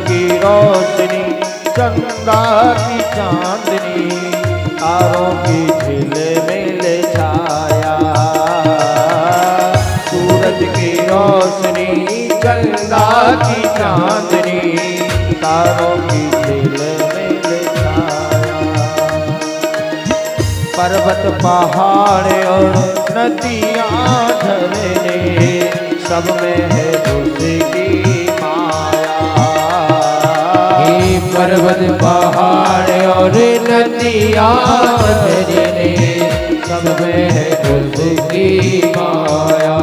की रोशनी चंदा की चांदनी, तारों की झिलमिल छाया। सूरज की रोशनी चंदा की चांदनी, तारों की झिलमिल छाया। पर्वत पहाड़ और नदियाँ झरने, सब में है उसकी माया। पर्वत पहाड़ और नदियाँ झरने, सब में है उसकी माया।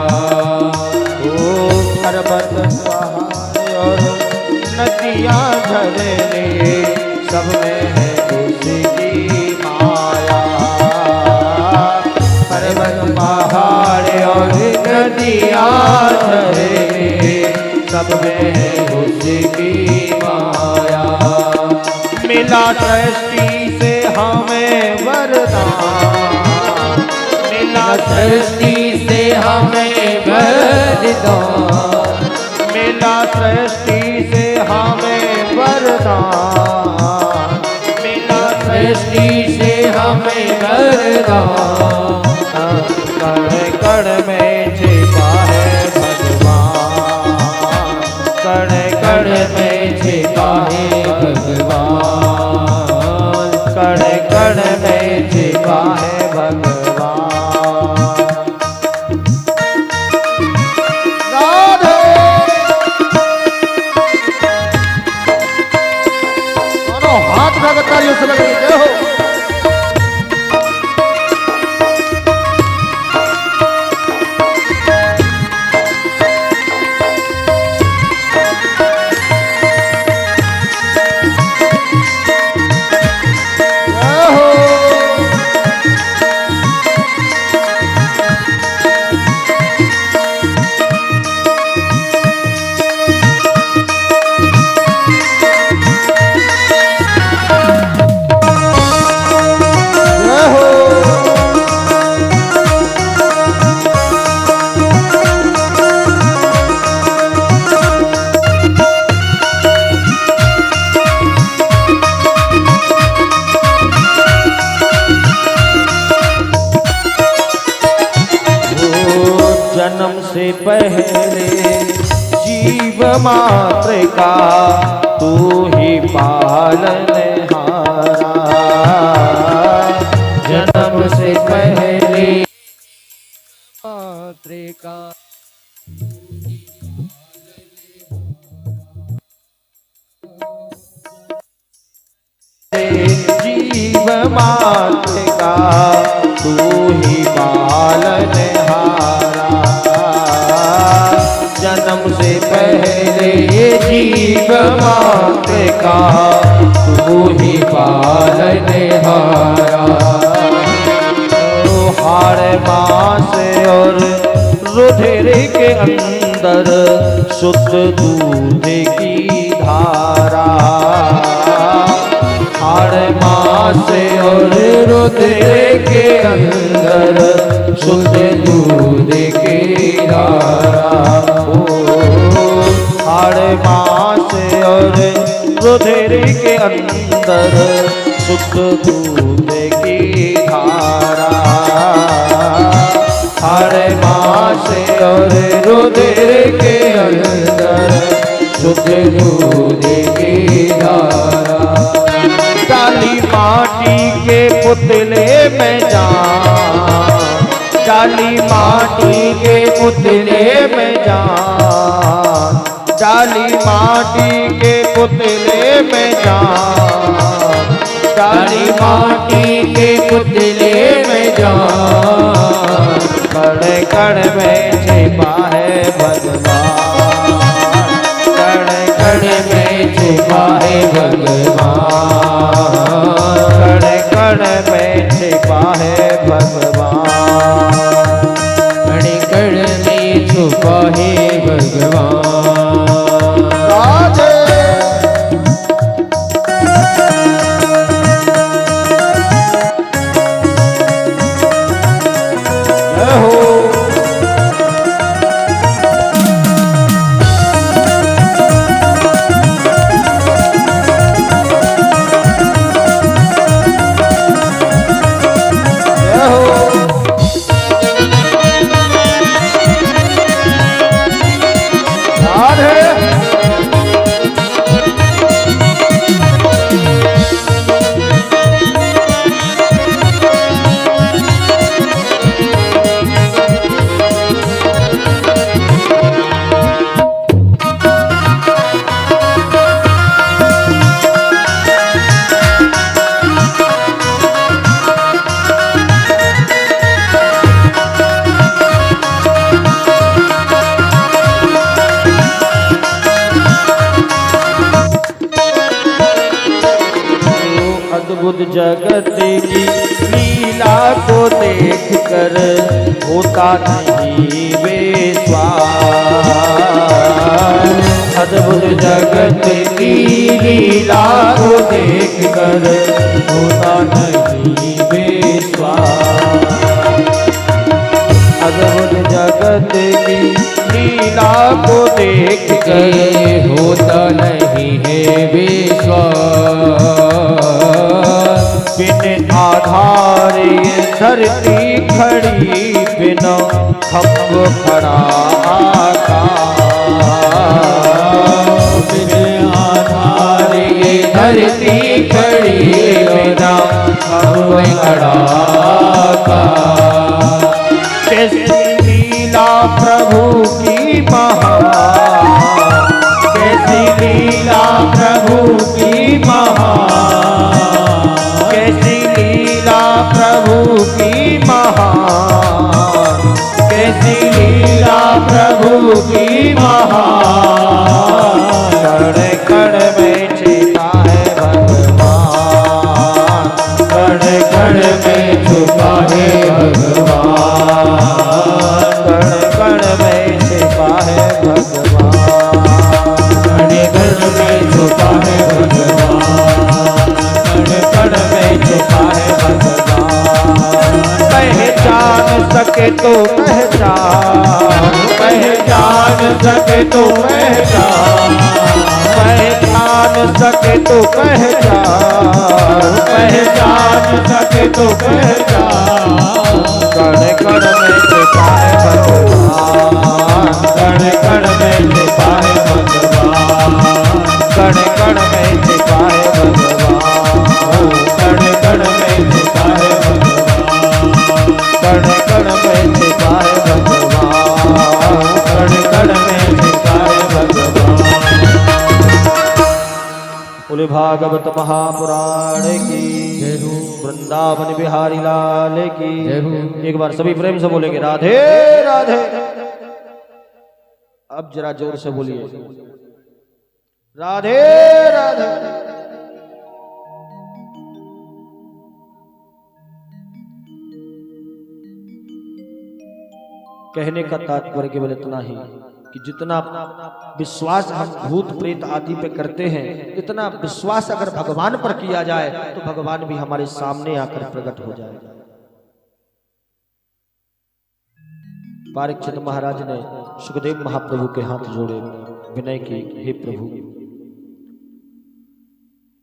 ओ पर्वत पहाड़ और नदियाँ झरने, सब में है उसकी माया। पर्वत पहाड़ और नदियाँ झरने, सब में है उसकी माया। मिला सृष्टि से हमें वरदान, मिला सृष्टि से हमें वरदान, मिला सृष्टि से हमें वरदान, मिला सृष्टि से हमें वरदान। कण कण में छिपा है भगवान, कण कण में छिपा है भगवान, कण कण में छिपा है भगवान। राधे दोनों हाथ भगत तालियों से लगाइए। जय हो। जन्म से पहले जीव मात्र का तू ही पालनहारा। जन्म से पहले मात्र का जीव मात्र का तू ही पालनहारा। जन्म से पहले जीव मात्र का तू ही पालनहारा। हाड़ मास और रुधिर के अंदर शुद्ध दूध की धारा। हाड़ मास और रुधिर के अंदर शुद्ध दूध की धारा। हाड़ मास और रुधिर के अंदर शुद्ध दूध की धारा। हाड़ मास और रुधिर के अंदर शुद्ध दूध की धारा। डाली माटी के पुतले में जान, डाली माटी के पुतले में जान, डाली माटी के पुतले में जान, डाली माटी के पुतले में जान। कण कण में छिपा है भगवान, कण कण में छिपा है भगवान, कण कण में छिपा है भगवान, कण कण में छुपा है भगवान। राधे जय हो। अद्भुत जगत की लीला को देख कर होता नहीं विश्वास। अद्भुत जगत की लीला को देख कर होता नहीं विश्वास। अद्भुत जगत की लीला को देख कर होता नहीं है विश्वास। बिन आधार ये धरती खड़ी बिना खम्भ खड़ा आकाश। बिन आधार ये धरती खड़ी बिना खम्भ खड़ा आकाश। कैसी लीला प्रभु की महान, कैसी लीला प्रभु की महान, कैसी लीला प्रभु की महान, कैसी लीला प्रभु की महान। कण कण में छिपा है भगवान, कण कण में छुपा है भगवान। कण कण में छिपा है भगवान, कण कण में छुपा है भगवान। कण कण में छिपा है भगवान। पहचान सके तो पहचान, पहचान सके तो पहचान, पहचान सके तो पहचान, पहचान सके तो पहचान। कण कण में छिपा है भगवान, कण कण में छिपा है भगवान, कण कण में छिपा है भगवान, कण कण में छिपा है भगवान, कण कण में छिपा है भगवान, कण कण में छिपा है भगवान। बोले भागवत महापुराण की जय हो। वृंदावन बिहारी लाल की जय हो। एक बार सभी प्रेम से बोलेंगे राधे राधे। अब जरा जोर से बोलिए राधे राधे। कहने का तात्पर्य केवल इतना ही कि जितना विश्वास हम भूत प्रेत आदि पे करते हैं, इतना विश्वास अगर भगवान पर किया जाए तो भगवान भी हमारे सामने आकर प्रकट हो जाएगा। परीक्षित महाराज ने सुखदेव महाप्रभु के हाथ जोड़े, विनय की, हे प्रभु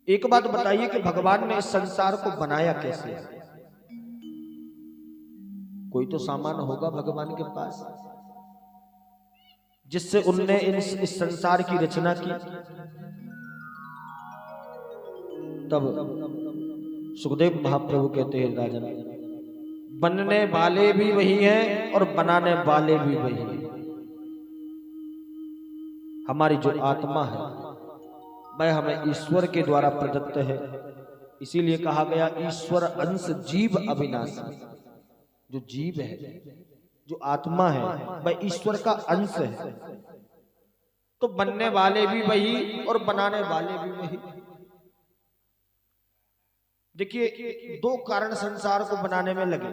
एक बात बताइए कि भगवान ने इस संसार को बनाया कैसे? कोई तो सामान होगा भगवान के पास जिससे उनने इस संसार की रचना की। तब सुखदेव महाप्रभु कहते हैं राजन, बनने वाले भी वही हैं और बनाने वाले भी वही हैं। हमारी जो आत्मा है वह हमें ईश्वर के द्वारा प्रदत्त है, इसीलिए कहा गया ईश्वर अंश जीव अविनाशी। जो जीव है, जो आत्मा है, वह ईश्वर का अंश है। तो बनने वाले भी वही और बनाने वाले भी वही। देखिए, दो कारण संसार को बनाने में लगे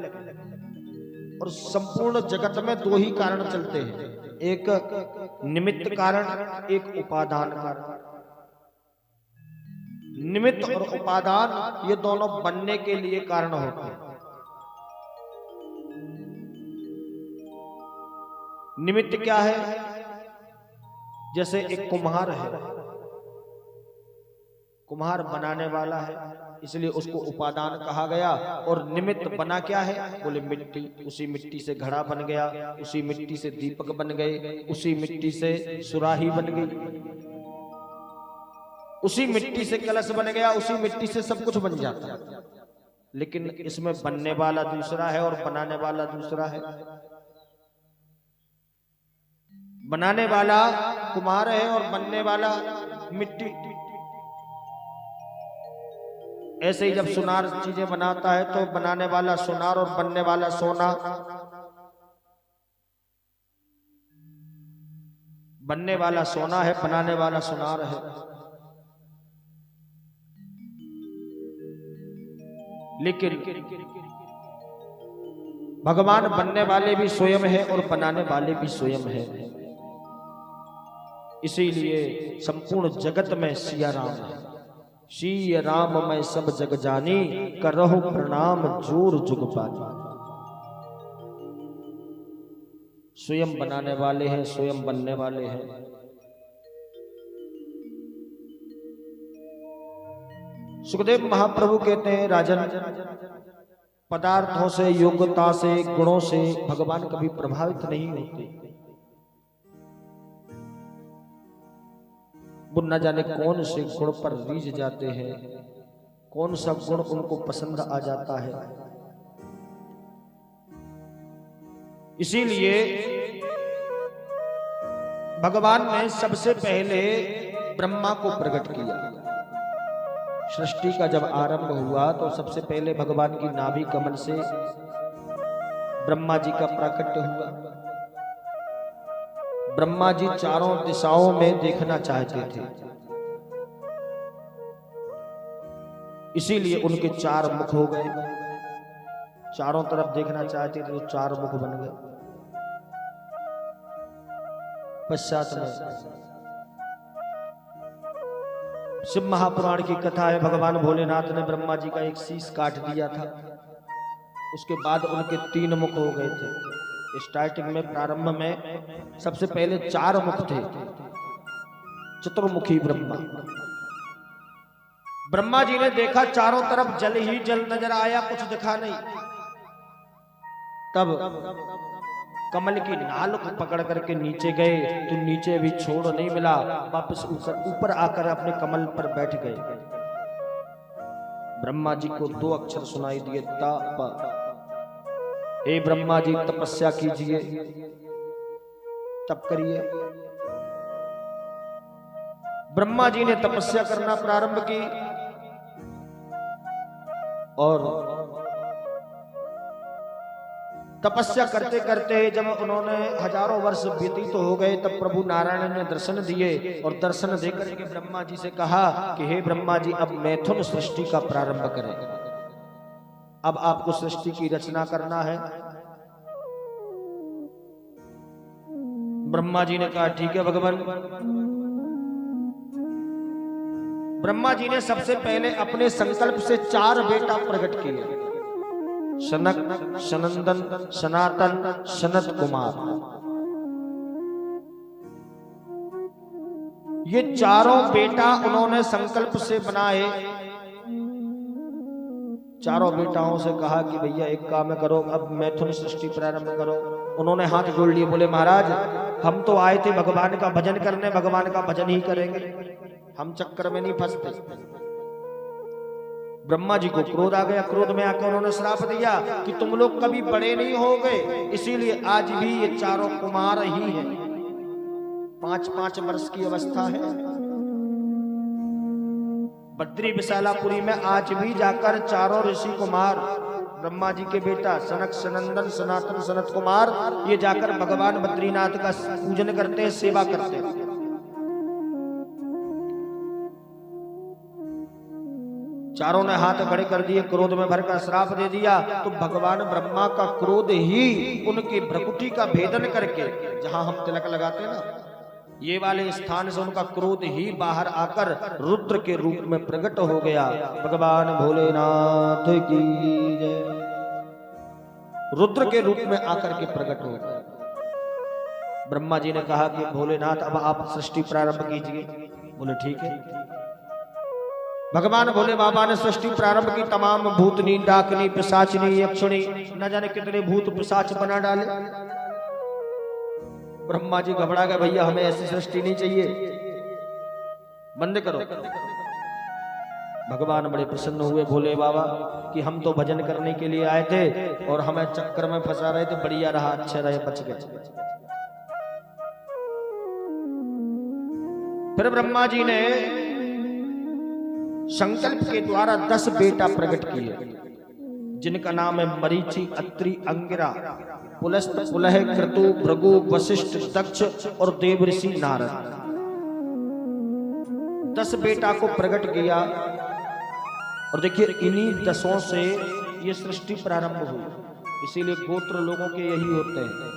और संपूर्ण जगत में दो ही कारण चलते हैं, एक निमित्त कारण, एक उपादान कारण। निमित्त और उपादान ये दोनों बनने के लिए कारण होते हैं। निमित्त क्या है? जैसे एक कुम्हार है, कुम्हार बनाने वाला है, इसलिए उसको उपादान कहा गया। और निमित्त बना क्या है? बोले मिट्टी। उसी मिट्टी से घड़ा बन गया, उसी मिट्टी से दीपक बन गए, उसी मिट्टी से सुराही बन गई, उसी मिट्टी से कलश बन गया, उसी मिट्टी से सब कुछ बन जाता है। लेकिन इसमें बनने वाला दूसरा है और बनाने वाला दूसरा है। बनाने वाला कुम्हार है और बनने वाला मिट्टी। ऐसे ही जब सुनार चीजें बनाता है तो बनाने वाला सुनार और बनने वाला सोना। बनने वाला सोना है, बनाने वाला सुनार है। लेकिन भगवान बनने वाले भी स्वयं है और बनाने वाले भी स्वयं है। इसीलिए संपूर्ण जगत में सिया राम है। सिया राम मैं सब जग जानी, करहु प्रणाम जोर जुग पानी। स्वयं बनाने वाले हैं, स्वयं बनने वाले हैं। सुखदेव महाप्रभु कहते हैं, राजन पदार्थों से, योग्यता से, गुणों से भगवान कभी प्रभावित नहीं होते। वो न जाने कौन से गुण पर रीझ जाते हैं, कौन सा गुण उनको पसंद आ जाता है। इसीलिए भगवान ने सबसे पहले ब्रह्मा को प्रकट किया। सृष्टि का जब आरंभ हुआ तो सबसे पहले भगवान की नाभि कमल से ब्रह्मा जी का प्राकट्य हुआ। ब्रह्मा जी चारों दिशाओं में देखना चाहते थे, इसीलिए उनके चार मुख हो गए। चारों तरफ देखना चाहते थे तो चार मुख बन गए। पश्चात में शिव महापुराण की कथा है, भगवान भोलेनाथ ने ब्रह्मा जी का एक शीश काट दिया था। उसके बाद उनके 3 मुख हो गए थे। स्टार्टिंग में, प्रारंभ में सबसे पहले 4 मुख थे। चतुर्मुखी ब्रह्मा। ब्रह्मा जी ने देखा चारों तरफ जल ही जल नजर आया, कुछ दिखा नहीं। तब कमल की नाल को पकड़ करके नीचे गए तो नीचे भी छोड़ नहीं मिला, वापस ऊपर आकर अपने कमल पर बैठ गए। ब्रह्मा जी को 2 अक्षर सुनाई दिए, तप। हे ब्रह्मा जी तपस्या कीजिए, तप करिए। ब्रह्मा जी ने तपस्या करना प्रारंभ की और तपस्या करते करते जब उन्होंने हजारों वर्ष व्यतीत हो गए, तब प्रभु नारायण ने दर्शन दिए और दर्शन देकर के ब्रह्मा जी से कहा कि हे ब्रह्मा जी, अब मैथुन सृष्टि का प्रारंभ करें। अब आपको सृष्टि की रचना करना है। ब्रह्मा जी ने कहा ठीक है भगवान। ब्रह्मा जी ने सबसे पहले अपने संकल्प से 4 बेटा प्रकट किए। सनक, सनंदन, सनातन, सनत कुमार। ये चारों बेटा उन्होंने संकल्प से बनाए। चारों बेटाओं से कहा कि भैया एक काम करो, अब मैथुन सृष्टि प्रारंभ करो। उन्होंने हाथ जोड़ लिए, बोले महाराज हम तो आए थे भगवान का भजन करने, भगवान का भजन ही करेंगे, हम चक्कर में नहीं फंसते। ब्रह्मा जी को क्रोध आ गया। क्रोध में आकर उन्होंने श्राप दिया कि तुम लोग कभी बड़े नहीं हो गए, इसीलिए आज भी ये चारों कुमार ही हैं। 5-5 वर्ष की अवस्था है। बद्री विशालापुरी में आज भी जाकर चारों ऋषि कुमार, ब्रह्मा जी के बेटा सनक, सनंदन, सनातन, सनत कुमार, ये जाकर भगवान बद्रीनाथ का पूजन करते हैं, सेवा करते हैं। चारों ने हाथ खड़े कर दिए, क्रोध में भरकर श्राप दे दिया। तो भगवान ब्रह्मा का क्रोध ही उनकी भ्रकुटी का भेदन करके, जहां हम तिलक लगाते हैं ना, ये वाले स्थान से उनका क्रोध ही बाहर आकर रुद्र के रूप में प्रकट हो गया। भगवान भोलेनाथ की जय। रुद्र के रूप में आकर के प्रकट हो गए। ब्रह्मा जी ने कहा कि भोलेनाथ अब आप सृष्टि प्रारंभ कीजिए। बोले ठीक है। भगवान भोले बाबा ने सृष्टि प्रारंभ की। तमाम भूतनी, डाकनी, पिशाचनी, यक्षिणी, न जाने कितने भूत पिशाच बना डाले। ब्रह्मा जी घबरा गए, भैया हमें ऐसी सृष्टि नहीं चाहिए, बंद करो। भगवान बड़े प्रसन्न हुए भोले बाबा कि हम तो भजन करने के लिए आए थे और हमें चक्कर में फंसा रहे थे, बढ़िया रहा, अच्छे रहे, बच गए। फिर ब्रह्मा जी ने संकल्प के द्वारा 10 बेटा प्रकट किए, जिनका नाम है मरीचि, अत्रि, अंगिरा, पुलस्त, पुलह, क्रतु, भृगु, वशिष्ठ, दक्ष और देवऋषि नारद। 10 बेटा को प्रकट किया। और देखिए इन्हीं दसों से ये सृष्टि प्रारंभ हुई। इसीलिए गोत्र लोगों के यही होते हैं,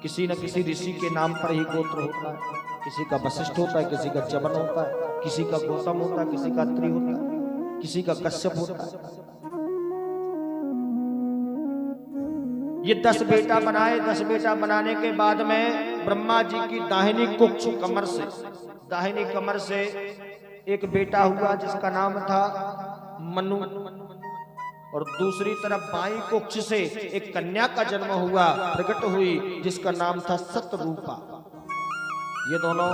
किसी न किसी ऋषि के नाम पर ही गोत्र होता है। किसी का वशिष्ठ होता है, किसी का च्यवन होता है, किसी का गौतम होता है, किसी का अत्रि होता है, किसी का कश्यप होता है। ये 10 बेटा बनाए। 10 बेटा बनाने के बाद में ब्रह्मा जी की दाहिनी कुक्ष कमर से, दाहिनी कमर से एक बेटा हुआ जिसका नाम था मनु, और दूसरी तरफ बाई कुक्ष से एक कन्या का जन्म हुआ, प्रकट हुई, जिसका नाम था सतरूपा। ये दोनों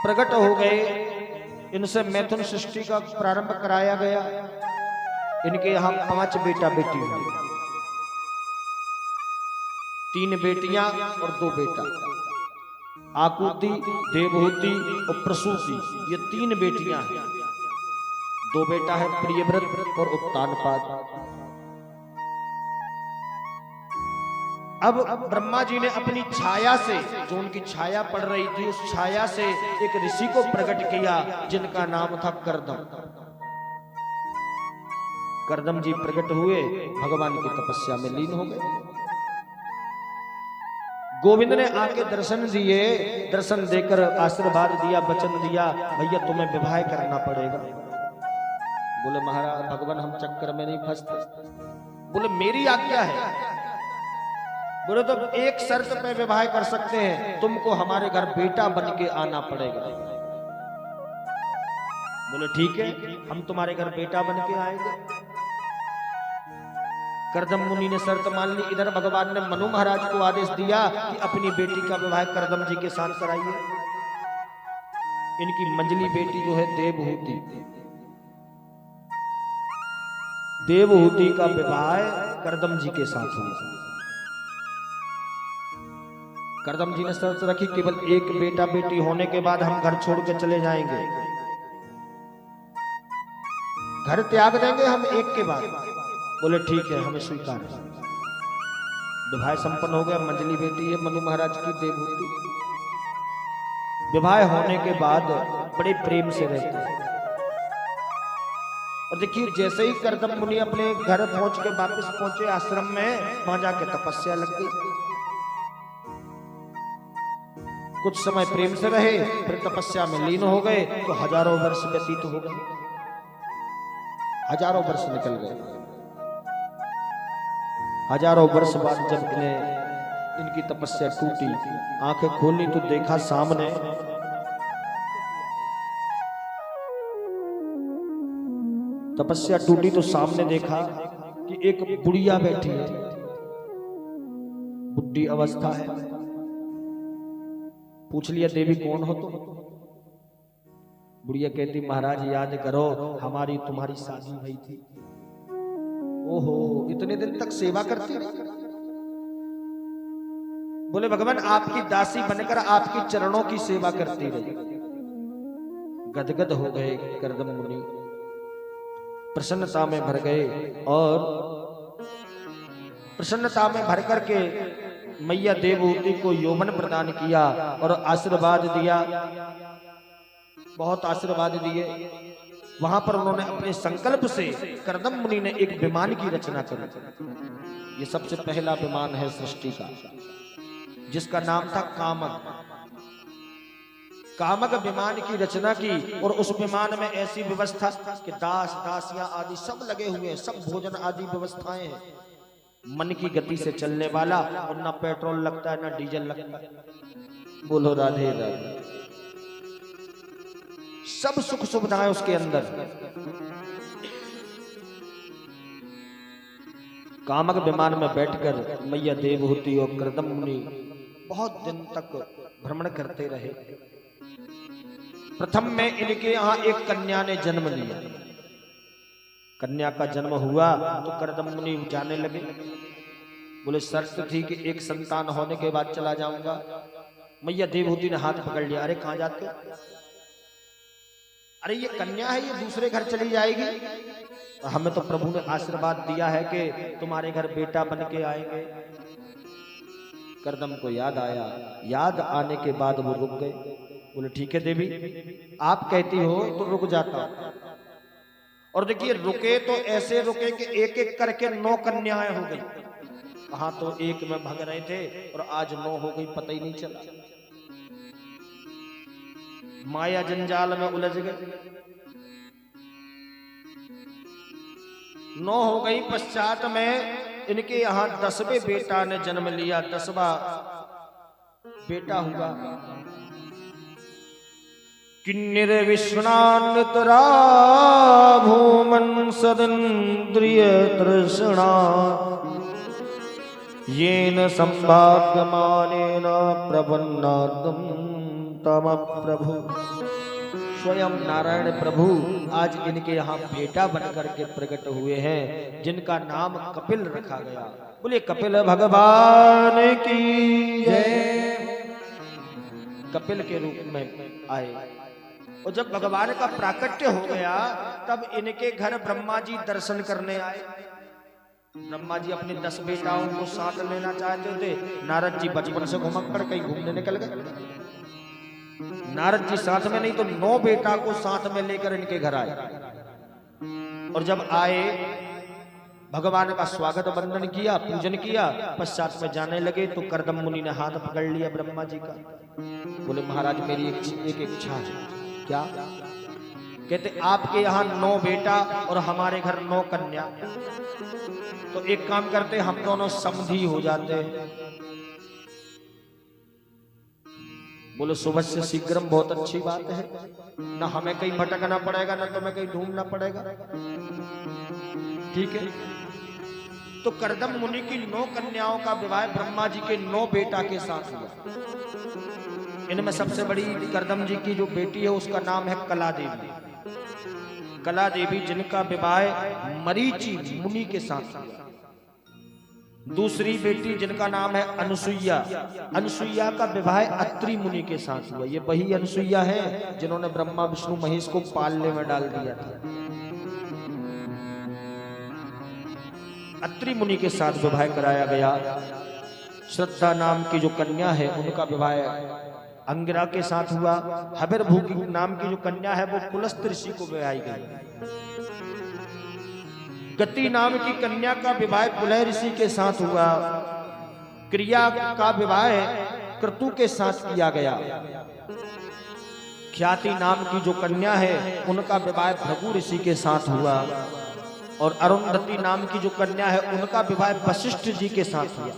प्रकट हो गए। इनसे मैथुन सृष्टि का प्रारंभ कराया गया। इनके यहां 5 बेटा बेटी हुए, 3 बेटियां और 2 बेटा। आकुति, देवहूति और प्रसूति, ये 3 बेटियां हैं। 2 बेटा है प्रियव्रत और उत्तानपाद। अब ब्रह्मा जी ने अपनी छाया से, जो उनकी छाया पड़ रही थी, उस छाया से एक ऋषि को प्रकट किया जिनका नाम था कर्दम। कर्दम जी प्रकट हुए, भगवान की तपस्या में लीन हो गए। गोविंद ने आके दर्शन दिए, दर्शन देकर आशीर्वाद दिया, वचन दिया, भैया तुम्हें विवाह करना पड़ेगा। बोले महाराज भगवान हम चक्कर में नहीं फंसते। बोले मेरी आज्ञा है। बोले तो एक शर्त पे विवाह कर सकते हैं, तुमको हमारे घर बेटा बन के आना पड़ेगा। बोले ठीक है, हम तुम्हारे घर बेटा बन के आएंगे। कर्दम मुनि ने शर्त मान ली। इधर भगवान ने मनु महाराज को आदेश दिया कि अपनी बेटी का विवाह कर्दम जी के साथ कराइए। इनकी मंजली बेटी जो है देवहूति, देवहूति का विवाह कर्दम जी के साथ हुआ। कर्दम जी ने शर्त रखी केवल एक बेटा बेटी होने के बाद हम घर छोड़ के चले जाएंगे, घर त्याग देंगे हम एक के बाद। बोले ठीक है, हमें स्वीकार है। विवाह संपन्न हो गया। मंजली बेटी है मनु महाराज की देवहूति। विवाह होने के बाद बड़े प्रेम से रहते हैं। और देखिए जैसे ही कर्दम मुनि अपने घर पहुंच के वापस पहुंचे आश्रम में, वहां जाके तपस्या लग गई। कुछ समय प्रेम से रहे, फिर तपस्या में लीन हो गए, तो हजारों वर्ष व्यतीत हो गए। हजारों वर्ष निकल गए। हजारों वर्ष बाद जब इनकी तपस्या टूटी, आंखें खोली तो देखा सामने तपस्या टूटी तो सामने देखा कि एक बुढ़िया बैठी है, बुढ़ी अवस्था है। पूछ लिया देवी कौन हो तुम? बुढ़िया कहती महाराज याद करो हमारी तुम्हारी शादी हुई थी। ओहो, इतने दिन तक सेवा करती रही। बोले भगवान आपकी दासी बनकर आपकी चरणों की सेवा करती रही। गदगद हो गए कर्दम मुनि, प्रसन्नता में भर गए, और प्रसन्नता में भर करके मैया देवहूति को यौवन प्रदान किया और आशीर्वाद दिया, बहुत आशीर्वाद दिए। वहां पर उन्होंने अपने संकल्प से कर्दम मुनि ने एक विमान की रचना करी। ये सबसे पहला विमान है सृष्टि का, जिसका नाम था कामक। कामक विमान की रचना की, और उस विमान में ऐसी व्यवस्था कि दास दासियां आदि सब लगे हुए हैं, सब भोजन आदि व्यवस्थाएं हैं। मन की गति से चलने वाला, और ना पेट्रोल लगता है ना डीजल लगता है। बोलो राधे राधे। सब सुख सुविधाएं उसके अंदर। कामक विमान में बैठकर मैया देवहूति और कर्दम मुनि बहुत दिन तक भ्रमण करते रहे। प्रथम में इनके यहाँ एक कन्या ने जन्म लिया। कन्या का जन्म हुआ तो कर्दम मुनि जाने लगे। बोले शर्त थी कि एक संतान होने के बाद चला जाऊंगा। मैया देवहूति ने हाथ पकड़ लिया। अरे कहां जाते? अरे ये कन्या है, ये दूसरे घर चली जाएगी। हमें तो प्रभु ने आशीर्वाद दिया है कि तुम्हारे घर बेटा बन के आएंगे। कर्दम को याद आया। याद आने के बाद वो रुक गए। बोले ठीक है देवी, आप कहती हो तो रुक जाता हूं। और देखिए रुके तो ऐसे रुके कि एक एक करके 9 कन्याएं हो गई। कहा तो एक में भाग रहे थे और आज 9 हो गई, पता ही नहीं चला। माया जंजाल में उलझ गए। 9 हो गई। पश्चात में इनके यहाँ 10वें बेटा ने जन्म लिया। 10वां बेटा हुआ। किन्निर विश्वनान्वितरा भूमन् सदिन्द्रिय तृष्णा येन संभाव्यमानेन प्रपन्नार्दं तम प्रभु। स्वयं नारायण प्रभु आज इनके यहाँ बेटा बनकर के प्रकट हुए हैं, जिनका नाम कपिल रखा गया। बोले कपिल भगवान की जय। कपिल के रूप में आए और जब भगवान का प्राकट्य हो गया तब इनके घर ब्रह्मा जी दर्शन करने आए। ब्रह्मा जी अपने 10 बेटाओं को साथ लेना चाहते थे। नारद जी बचपन से घुमक्कड़ कहीं घूमने निकल गए। नारद जी साथ में नहीं तो 9 बेटा को साथ में लेकर इनके घर आए। और जब आए भगवान का स्वागत वंदन किया, पूजन किया। पश्चात में जाने लगे तो कर्दम मुनि ने हाथ पकड़ लिया ब्रह्मा जी का। बोले महाराज मेरी एक इच्छा है। क्या? कहते आपके यहाँ 9 बेटा और हमारे घर 9 कन्या, तो एक काम करते हम दोनों समधी हो जाते। बोले सुबह से शीघ्रम, बहुत अच्छी बात है, ना हमें कहीं भटकना पड़ेगा ना तुम्हें कहीं ढूंढना पड़ेगा। ठीक है। तो कर्दम मुनि की 9 कन्याओं का विवाह ब्रह्मा जी के 9 बेटा के साथ हुआ। इनमें सबसे बड़ी कर्दम जी की जो बेटी है उसका नाम है कला देवी। कला देवी जिनका विवाह मरीचि मुनि के साथ हुआ। दूसरी बेटी जिनका नाम है अनुसुईया। अनुसुईया का विवाह अत्रि मुनि के साथ हुआ। ये वही अनुसुईया है जिन्होंने ब्रह्मा विष्णु महेश को पालने में डाल दिया था। अत्रि मुनि के साथ विवाह कराया गया। श्रद्धा नाम की जो कन्या है उनका विवाह अंगिरा के साथ हुआ। हबिरभू की नाम की जो कन्या है वो पुलस्त्य ऋषि को विवाही गई। गति नाम की कन्या का विवाह कुलय ऋषि के साथ हुआ। क्रिया का विवाह क्रतु के साथ किया गया। ख्याति नाम की जो कन्या है उनका विवाह भृगु ऋषि के साथ हुआ। और अरुंधति नाम की जो कन्या है उनका विवाह वशिष्ठ जी के साथ हुआ।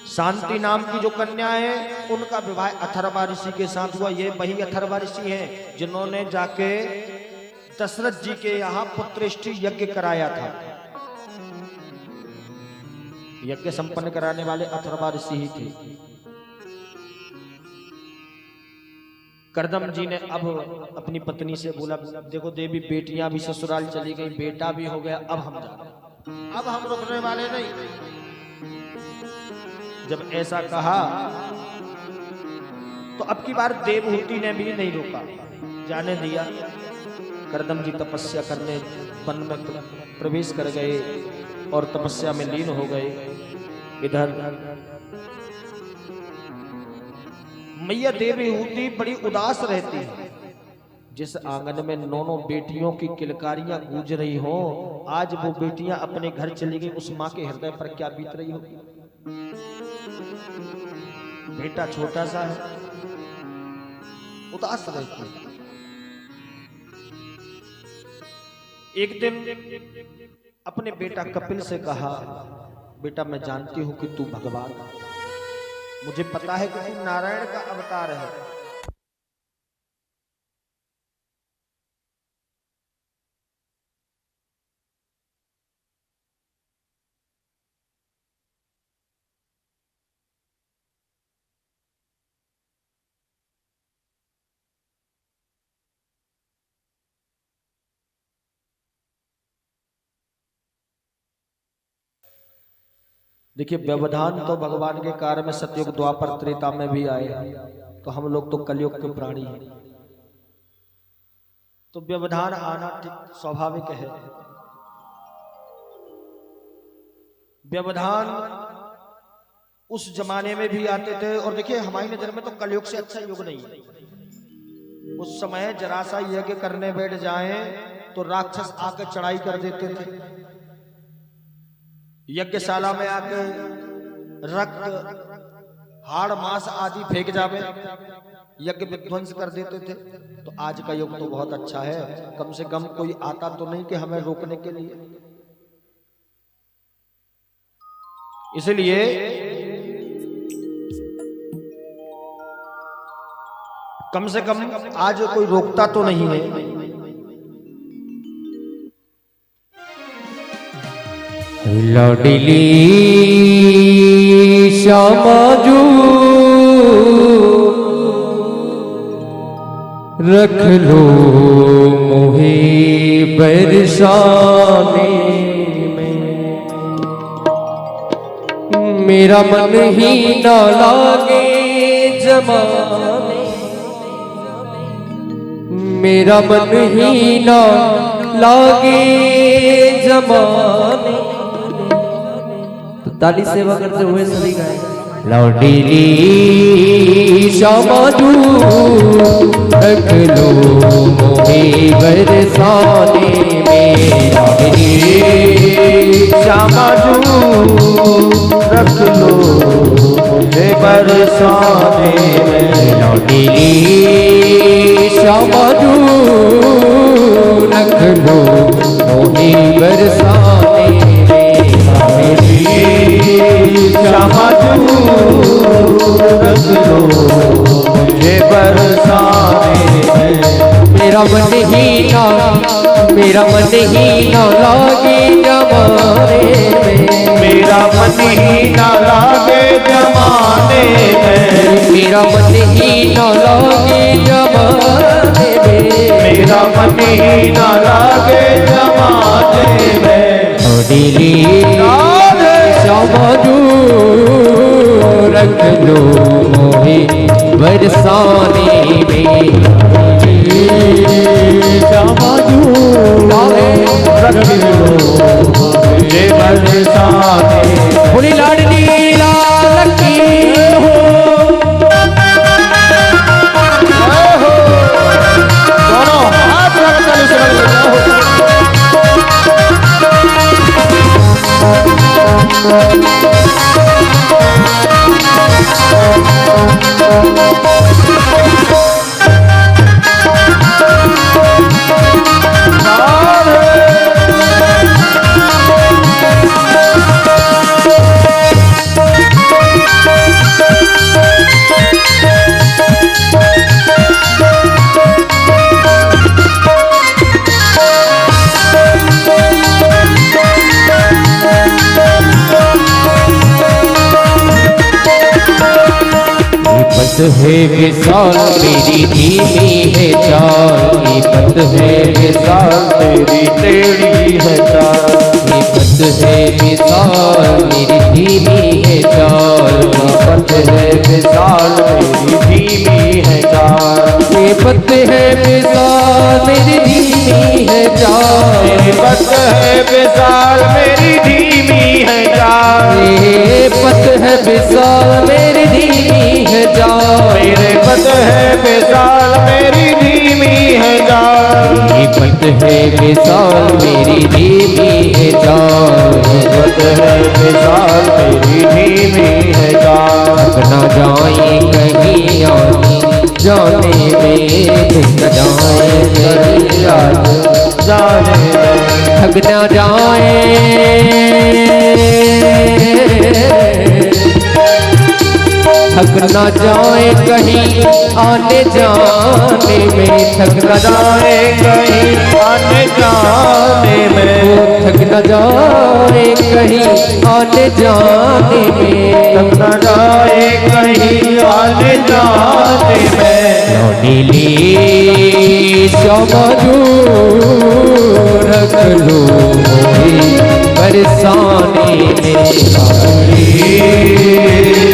शांति नाम की जो कन्या है उनका विवाह अथर्वा ऋषि के साथ हुआ। ये वही अथर्वा ऋषि हैं जिन्होंने जाके दशरथ जी के यहाँ पुत्रेष्टि यज्ञ कराया था। यज्ञ संपन्न कराने वाले अथर्वा ऋषि ही थे। कर्दम जी ने अब अपनी पत्नी से बोला देखो देवी बेटियां भी ससुराल चली गई, बेटा भी हो गया, अब हम जा रहे, अब हम रुकने वाले नहीं। जब ऐसा कहा तो अब की बार देवहूति ने भी नहीं रोका, जाने दिया। कर्दम जी तपस्या करने वन में प्रवेश कर गए और तपस्या में लीन हो गए। इधर मैया देवहूति बड़ी उदास रहती है। जिस आंगन में 9 बेटियों की किलकारियां गूंज रही हो, आज वो बेटियां अपने घर चली गई, उस मां के हृदय पर क्या बीत रही होगी। बेटा छोटा सा है, उदास रहती है। एक दिन अपने बेटा कपिल से कहा बेटा मैं जानती हूं कि तू भगवान, मुझे पता है कि तू नारायण का अवतार है। देखिए व्यवधान तो भगवान के कार्य में सतयुग द्वापर त्रेता में भी आए, तो हम लोग तो कलयुग के प्राणी हैं, तो व्यवधान आना ठीक स्वाभाविक है। व्यवधान उस जमाने में भी आते थे। और देखिए हमारी नजर में तो कलयुग से अच्छा युग नहीं है। उस समय जरा सा यज्ञ करने बैठ जाएं तो राक्षस आके चढ़ाई कर देते थे। यज्ञशाला में आके रक्त हाड़ मांस आदि फेंक जावे, यज्ञ विध्वंस कर देते थे। तो आज का युग तो बहुत अच्छा है, कम से कम कोई आता तो नहीं कि हमें रोकने के लिए। इसलिए कम से कम आज कोई रोकता तो नहीं है। लाडली श्यामाजू रख लो मोहे बरसाने में, मेरा मन ही ना लागे जमाने, मेरा मन ही ना लागे जमाने। तो ताली सेवा करते हुए सभी गाए। लाडली श्यामाजू रख लो मोहे बरसाने में, लाडली श्यामाजू रख लो मुझे बरसाने में, लाडली श्यामाजू रख लो मोहे बरसाने में, श्यामाजू रख लो मुझे बरसाने में। मेरा मन ही ना, मेरा मन ही ना लागे जमाने में, मेरा मन ही ना लागे जमाने में, मेरा मन ही ना लागे जमाने में, मेरा मन ही ना लागे जमाने में। लाडली श्यामाजू रख लो मोहे बरसाने में, श्यामाजू रख लो मुझे बरसाने में। बोली लाडली लाल की हो। दोनों हाथ रखकर उसे है विशाल मेरी धीमी है चाल, पत है विशाल तेरी टेढ़ी है चाल, पत है विशाल मेरी धीमी है चाल, पत है विशाल मेरी धीमी है चाल, पत है विशाल मेरी धीमी है चाल, पत है विशाल मेरी धीमी है चाल, पत है विशाल मेरी धीमी है चाल, मेरे पत है विशाल मेरी धीमी है चाल, पत है विशाल मेरी धीमी है चाल, पत है विशाल मेरी धीमी है चाल। थक न जाए कहीं आने जाने में, थक न जाए कहीं आने जाने में, थक न जाए, थक न जाए कहीं आने जाने में, थक न जाए कहीं आने जाने में, थक न जाए कहीं आने जाने में, थक न जाए कहीं आने जाने में। लाडली श्यामाजू रख लो मोहे बरसाने में,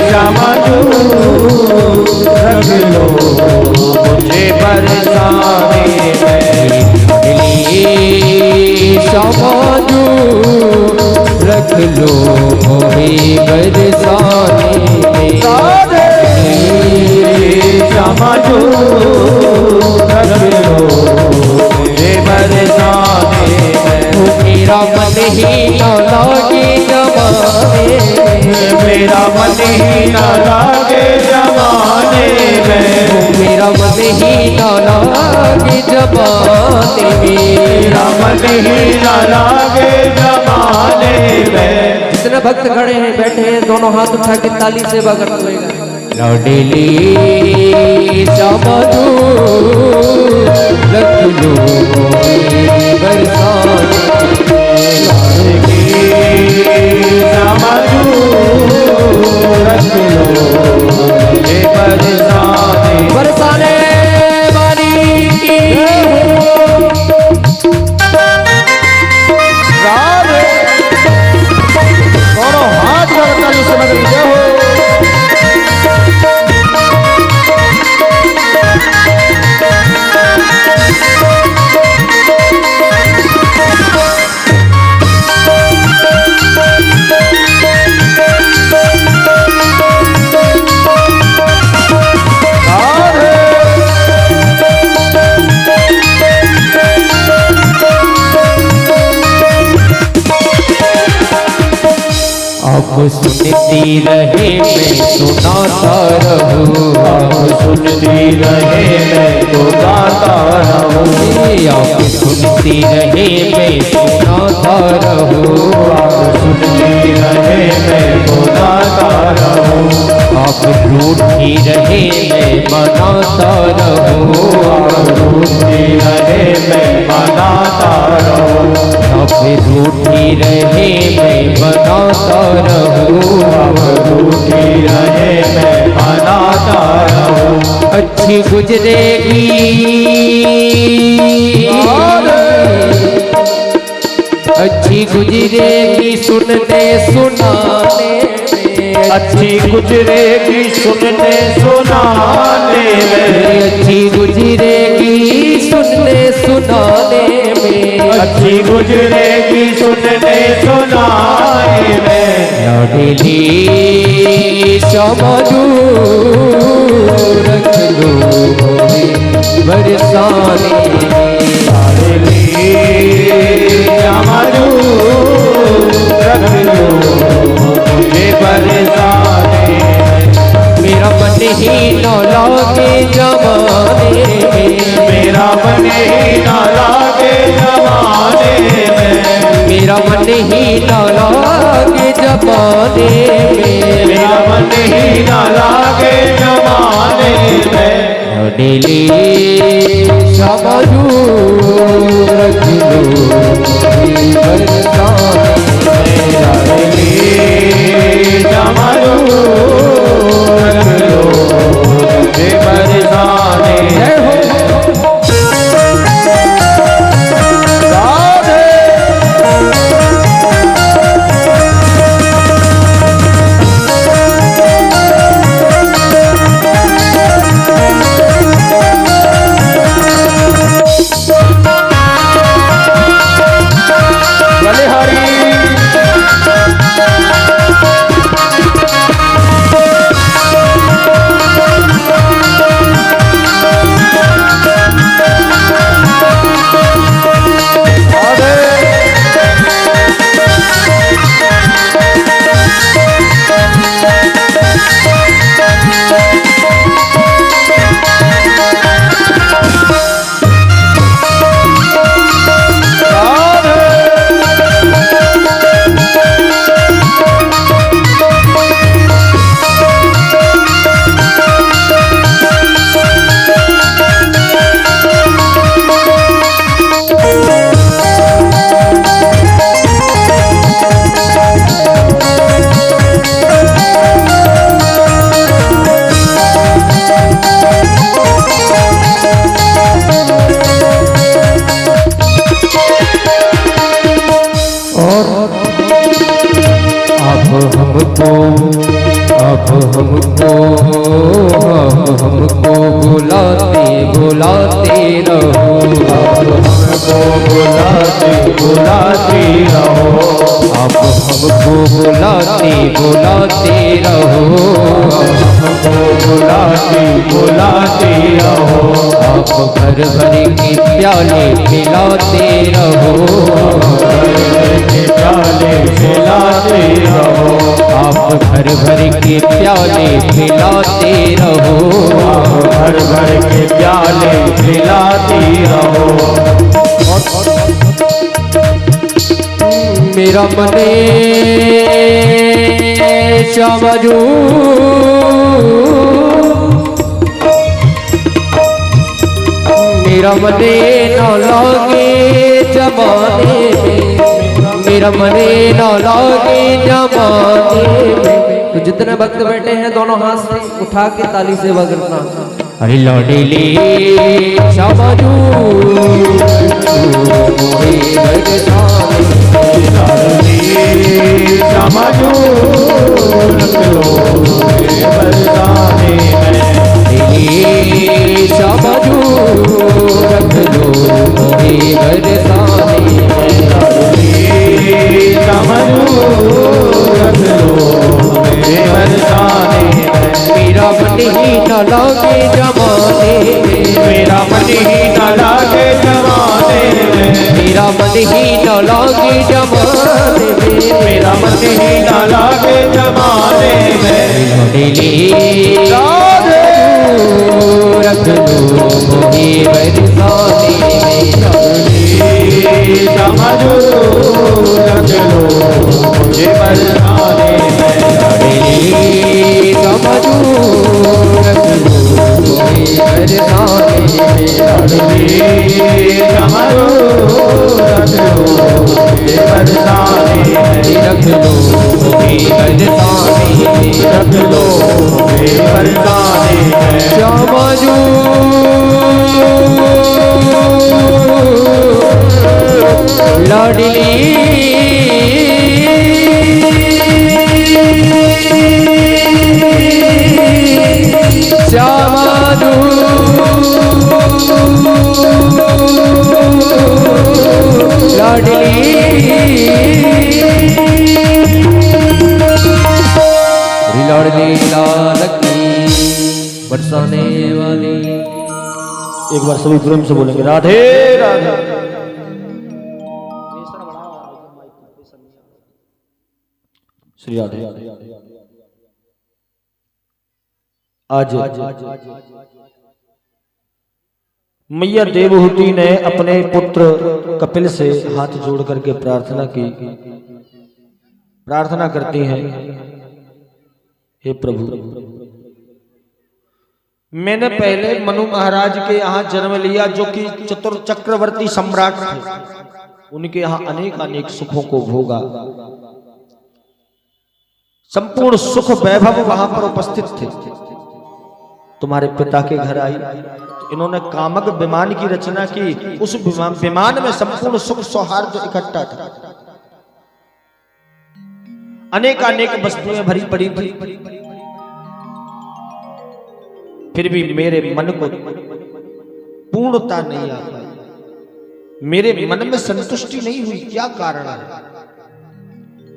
श्यामाजू रख लो मुझे बरसाने में, श्यामाजू रख रख लो मोहे बरसाने में। श्यामा जो रख लो मुझे बरसाने में। मेरा मन ही न लागे जमाने में। मेरा मन ही न लागे जमाने में। मेरा मन ही न लागे जमाने में। मेरा मन ही न लागे जमाने में। जितने भक्त खड़े हैं बैठे हैं दोनों हाथ उठा के ताली से बगर लगेगा। लाडली समझो रख लो बरसाने। समझो रख लो मुझे बरसाने। बरसाने वाली की दोनों हाथ जोड़कर इस समझ लीजिए हो। आप सुनती रहे मैं सुनाता रहूं। आप सुनती रहे मैं तो गाता रहूं। आप सुनती रहे मैं सुनाता रहूं। आप सुनती रहे मैं तो गाता रहूं। आप रूठी रहे मैं मनाता रहूं। आप रूठी रहे मैं मनाता रहूं। आप रूठी रहे मैं मनाता रहूं। आप रूठी रहे मैं मनाता रहूं। अच्छी गुजरेगी अच्छी गुजरेगी सुनने सुनाने में। अच्छी गुजरेगी सुनने सुनाने में। अच्छी गुजरेगी सुनने सुनाने में। अच्छी गुजरेगी सुनने सुनाने में। लाडली समझो रख लो मोहे बरसाने में। लाडली समझो रख लो मुझे बरसाने में। मेरा मन ही न लागे जमाने में। मेरा मन ही न लागे जमाने में। मेरा मन ही न लागे जमाने में। मेरा मन ही न लागे जमाने में। डेली समझो रख लो मुझे बरसाने में। लाडली समझो रख लो मुझे बरसाने में। हमको बुलाते बुलाते रहो, हमको बुलाते बुलाते रहो, आप भर भर के प्याले पिलाते रहो, के प्याले पिलाते रहो, आप भर भर के प्याले पिलाते रहो, भर भर के प्याले पिलाते रहो। मेरा मने समझू, मेरा मने न लागे जमाने में, मेरा मने न लागे जमाने में। तो जितने भक्त बैठे हैं दोनों हाथ से उठा के ताली से बगरना। अरे लौटेली समझू समझू रख लो बरसाने में, समझू रख लो बरसाने में, समझू रख लो बरसाने में। मेरा मन ही न लागे जमाने में, मेरा मन ही न लागे जमाने में, मेरा मन ही न लागे जमाने में, मेरा मन ही न लागे जमाने में। दिली रख लो मोहे बरसाने में, समझो रख लो मुझे बरसाने में, दिली समझू रख लो मोहे बरसाने में, समझो रख लो मुझे बरसाने में, रख लो मोहे बरसाने में, रख लो मुझे बरसाने में। समझू लाडली समझू लाडली लाडली लाल की बरसाने वाली। एक बार सभी प्रेम से बोलेंगे राधे राधे। श्री राधे। आज मैया देवहूति ने अपने पुत्र कपिल से हाथ जोड़ करके प्रार्थना की। प्रार्थना करती हैं, हे प्रभु, मैंने पहले मनु महाराज के यहाँ जन्म लिया जो कि चक्रवर्ती सम्राट थे। उनके यहाँ अनेक अनेक सुखों को भोगा, संपूर्ण सुख वैभव वहां पर उपस्थित थे। तुम्हारे पिता के घर आई तो इन्होंने कामक विमान की रचना की। उस विमान में संपूर्ण सुख सौहार्द इकट्ठा था, अनेक अनेक वस्तुएं भरी पड़ी थी। फिर भी मेरे मन को पूर्णता नहीं आ पाई, मेरे मन में संतुष्टि नहीं हुई। क्या कारण है?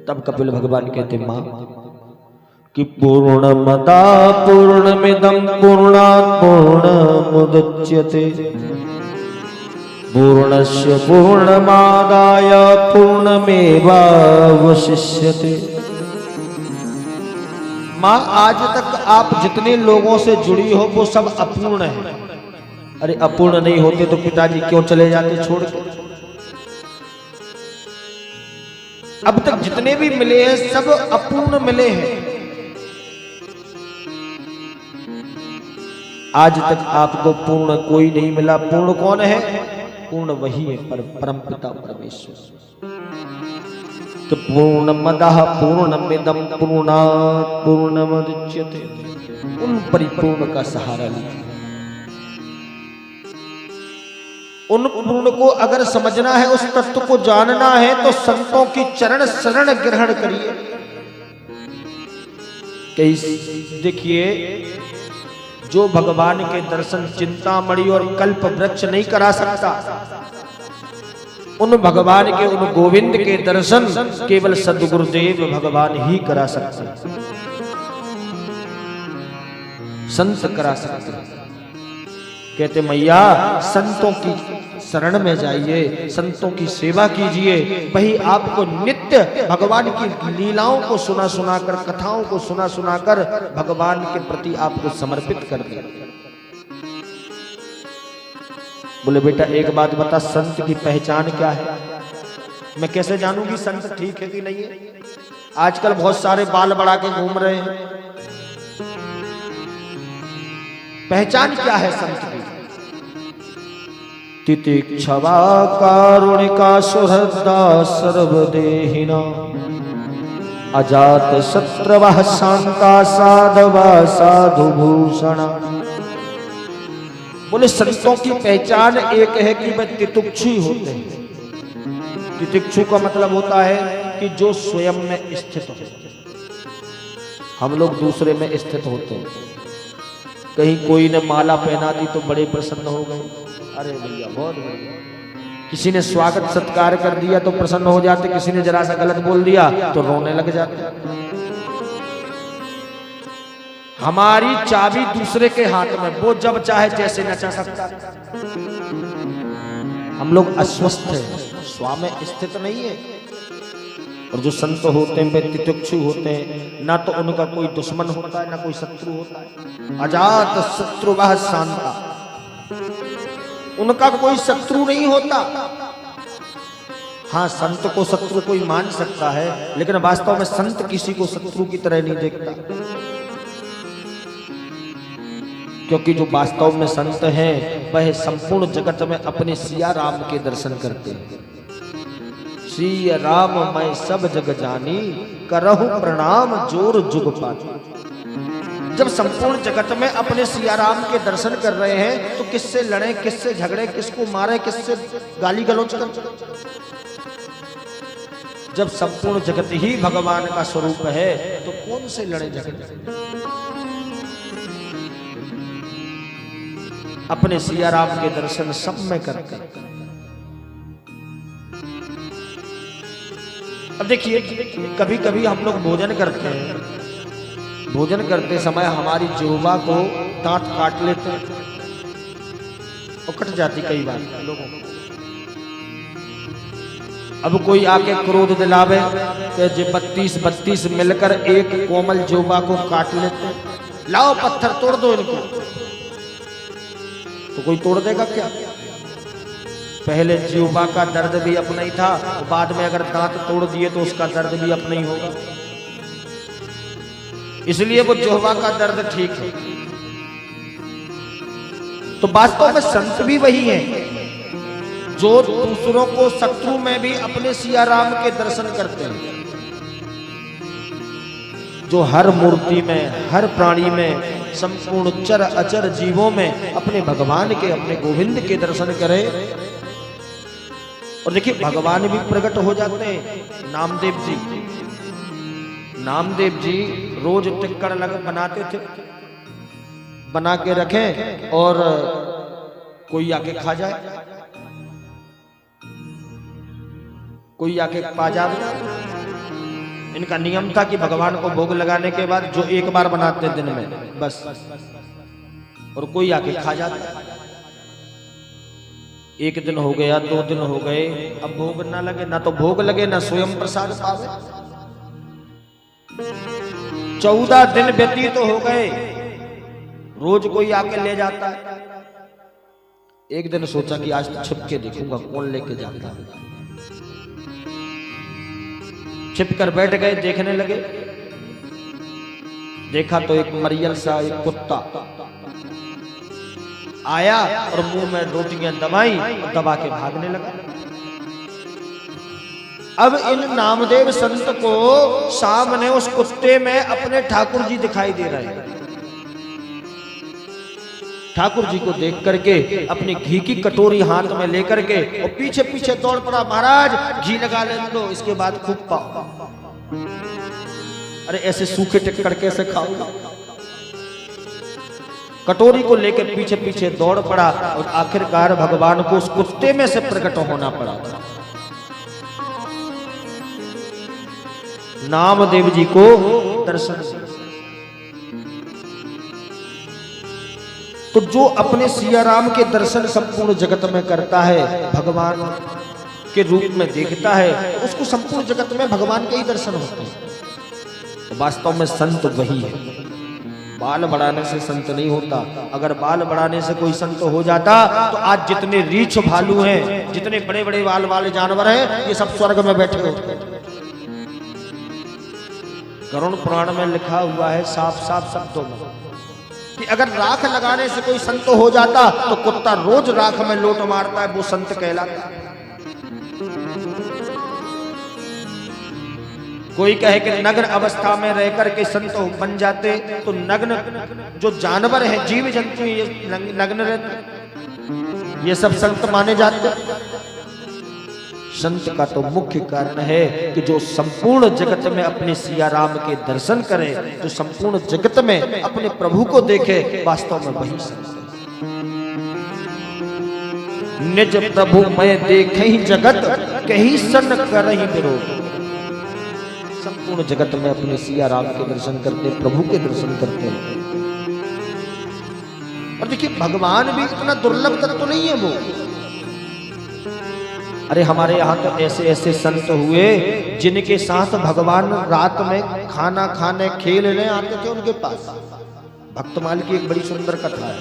तब कपिल भगवान कहते, मां कि पूर्णमदा पूर्णमिदं पूर्णात् पूर्णमुदच्यते पूर्णस्य पूर्णमादाय पूर्णमेवावशिष्यते। मां, आज तक आप जितने लोगों से जुड़ी हो वो सब अपूर्ण है। अरे अपूर्ण नहीं होते तो पिताजी क्यों चले जाते छोड़ के? अब तक जितने भी मिले हैं सब अपूर्ण मिले हैं। आज तक आपको पूर्ण कोई नहीं मिला। पूर्ण कौन है? पूर्ण वही है, परम पिता परमेश्वर। तो पूर्णमदः पूर्णमिदं पूर्णात् पूर्णमुदच्यते, उन परिपूर्ण का सहारा लीजिए। उन पूर्ण को अगर समझना है, उस तत्व को जानना है तो संतों की चरण शरण ग्रहण करिए। देखिए, जो भगवान के दर्शन चिंतामणि और कल्प वृक्ष नहीं करा सकता, उन भगवान के, उन गोविंद के दर्शन केवल सद्गुरुदेव भगवान ही करा सकते हैं, संत करा सकते हैं। कहते मैया संतों की शरण में जाइए, संतों की सेवा कीजिए, वही आपको नित्य भगवान की लीलाओं को सुना सुनाकर, कथाओं को सुना सुनाकर भगवान के प्रति आपको समर्पित कर दिया। बोले बेटा एक बात बता, संत की पहचान क्या है? मैं कैसे जानूंगी संत ठीक है कि नहीं है? आजकल बहुत सारे बाल बढ़ा के घूम रहे हैं। पहचान क्या है संत की? तितिक्षवा कारुणिका सुहृदा सर्वदेहिना अजात शत्रवः शांता साधवा साधु भूषणा। बोले संतों की पहचान एक है कि वे तितिक्षु होते हैं। तितिक्षु का मतलब होता है कि जो स्वयं में स्थित हो। हम लोग दूसरे में स्थित होते हैं। कहीं कोई ने माला पहना दी तो बड़े प्रसन्न हो गए, अरे भैया बहुत बढ़िया। किसी ने स्वागत सत्कार कर दिया तो प्रसन्न हो जाते, किसी ने जरा सा गलत बोल दिया तो रोने लग जाते। हमारी चाबी दूसरे के हाथ में, वो जब चाहे जैसे नचा सकता। हम लोग अस्वस्थ हैं, स्व में स्थित नहीं है। और जो संत होते हैं वे तितिक्षु होते हैं, ना तो उनका कोई दुश्मन होता है ना कोई शत्रु होता है। अजात शत्रुवः शांता, उनका कोई शत्रु नहीं होता। हाँ संत को शत्रु कोई मान सकता है, लेकिन वास्तव में संत किसी को शत्रु की तरह नहीं देखता, क्योंकि जो वास्तव में संत हैं वह संपूर्ण जगत में अपने सिया राम के दर्शन करते हैं। सिया राम मैं सब जग जानी, करहु प्रणाम जोर जुग पाती। जब संपूर्ण जगत में अपने सिया राम के दर्शन कर रहे हैं तो किससे लड़े, किससे झगड़े, किसको मारे, किससे गाली गलौज कर? जब संपूर्ण जगत ही भगवान का स्वरूप है तो कौन से लड़े झगड़े? अपने सिया राम के दर्शन सब में करते। अब देखिए कभी कभी हम लोग भोजन करते हैं, भोजन करते समय हमारी जिह्वा को दांत काट लेते हैं और कट जाती कई बार लोगों को। अब कोई आके क्रोध दिलावे तो 32 मिलकर एक कोमल जिह्वा को काट लेते हैं, लाओ पत्थर तोड़ दो इनको। तो कोई तोड़ देगा क्या? पहले जिह्वा का दर्द भी अपना ही था, बाद में अगर दांत तोड़ दिए तो उसका दर्द भी अपना ही होगा। इसलिए वो जिह्वा का दर्द ठीक है। तो वास्तव में संत भी वही है जो दूसरों को शत्रु में भी अपने सिया राम के दर्शन करते हैं, जो हर मूर्ति में, हर प्राणी में, संपूर्ण चर अचर जीवों में अपने भगवान के, अपने गोविंद के दर्शन करे। और देखिए भगवान भी प्रकट हो जाते हैं। नामदेव जी रोज टिक्कर लग बनाते थे, बना के रखें और कोई आके खा जाए, कोई आके पा जाए। इनका नियम था कि भगवान को भोग लगाने के बाद जो एक बार बनाते दिन में बस, और कोई आके खा जाता। एक दिन हो गया, 2 दिन हो गए, अब भोग ना लगे, ना तो भोग लगे ना स्वयं प्रसाद पावे। 14 दिन व्यतीत हो गए, रोज कोई आके ले जाता है। एक दिन सोचा कि आज तो छिप के देखूंगा कौन लेके जाता है। छिप कर बैठ गए, देखने लगे। देखा तो एक मरियल सा एक कुत्ता आया और मुंह में रोटियां दबाई और दबा के भागने लगा। अब इन नामदेव संत को सामने उस कुत्ते में अपने ठाकुर जी दिखाई दे रहे हैं। ठाकुर जी को देख करके अपनी घी की कटोरी हाथ में लेकर के और पीछे पीछे दौड़ पड़ा, महाराज घी लगा ले दो, इसके बाद खूब पाओ। अरे ऐसे सूखे टिक्कर कैसे खाओ? कटोरी को लेकर पीछे पीछे दौड़ पड़ा और आखिरकार भगवान को उस कुत्ते में से प्रकट होना पड़ा था। नामदेव जी को दर्शन दिया। तो जो अपने सिया राम के दर्शन संपूर्ण जगत में करता है, भगवान के रूप में देखता है, तो उसको संपूर्ण जगत में भगवान के ही दर्शन होते हैं। तो वास्तव में संत वही है। बाल बढ़ाने से संत नहीं होता। अगर बाल बढ़ाने से कोई संत हो जाता तो आज जितने रीछ भालू हैं, जितने बड़े बड़े बाल वाले जानवर हैं, ये सब स्वर्ग में बैठे होते। गरुड़ पुराण में लिखा हुआ है साफ साफ शब्दों में कि अगर राख लगाने से कोई संत हो जाता तो कुत्ता रोज राख में लोट मारता है, वो संत कहलाता। कोई कहे कि नग्न अवस्था में रहकर के संत बन जाते, तो नग्न जो जानवर है, जीव जंतु, ये नग्न रहते, ये सब संत माने जाते। संत का तो मुख्य कारण है कि जो संपूर्ण जगत में अपने सिया राम के दर्शन करे, जो संपूर्ण जगत में अपने प्रभु को देखे, वास्तव में वही संत है। निज प्रभु मैं देखे ही जगत, कहीं सन करहि विरोध। संपूर्ण जगत में अपने सिया राम के दर्शन करते, प्रभु के दर्शन करते हैं। और देखिए भगवान भी इतना दुर्लभ तत्व नहीं है वो। अरे हमारे यहाँ तो ऐसे ऐसे संत हुए जिनके साथ भगवान रात में खाना खाने खेलने आते थे उनके पास। भक्तमाल की एक बड़ी सुंदर कथा है।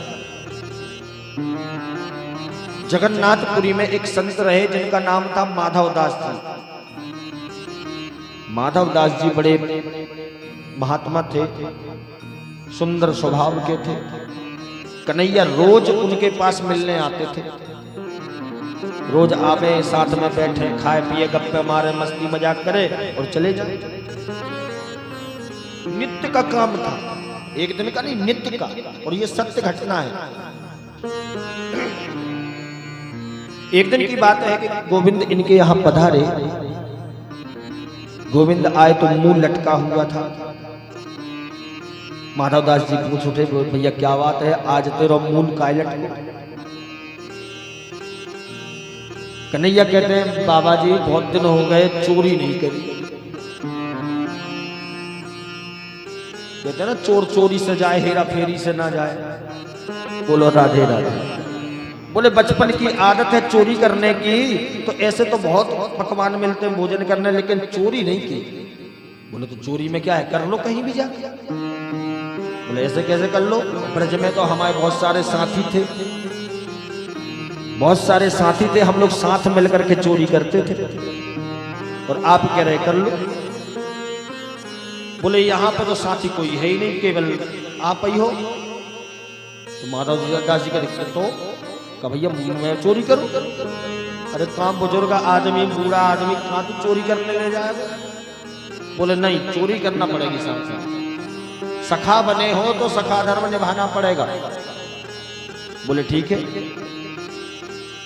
जगन्नाथपुरी में एक संत रहे जिनका नाम था माधवदास जी। माधवदास जी बड़े महात्मा थे, सुंदर स्वभाव के थे। कन्हैया रोज उनके पास मिलने आते थे। रोज आवे, साथ में बैठे, खाए पिए, गप्पे मारे, मस्ती मजाक करे और चले जाए। नित्य का काम था, एक दिन का नहीं, नित्य का। और ये सत्य घटना है। एक दिन की बात है कि गोविंद इनके यहाँ पधारे। गोविंद आए तो मुंह लटका हुआ था। माधवदास जी पूछ उठे, भैया क्या बात है, आज तेरा मुंह काय लटका? कन्हैया कहते हैं बाबा जी बहुत दिन हो गए चोरी नहीं करी। कहते हैं ना चोर चोरी से जाए, हेरा फेरी से ना जाए। बोलो राधे राधे। बोले बचपन की आदत है चोरी करने की, तो ऐसे तो बहुत पकवान मिलते हैं भोजन करने, लेकिन चोरी नहीं की। बोले तो चोरी में क्या है, कर लो कहीं भी जाके। बोले ऐसे कैसे कर लो? ब्रज में तो हमारे बहुत सारे साथी थे, बहुत सारे साथी थे, हम लोग साथ मिलकर के चोरी करते थे, और आप कह रहे कर लो। बोले यहाँ पे तो साथी कोई है ही नहीं, केवल आप ही हो। तो माधवदास जी का दिक्कत तो का भैया मैं चोरी करूं? अरे काम बुजुर्ग आदमी, बूढ़ा आदमी, कहाँ तू चोरी करने ले जाएगा? बोले नहीं, चोरी करना पड़ेगी साथ। सखा बने हो तो सखा धर्म निभाना पड़ेगा। बोले ठीक है,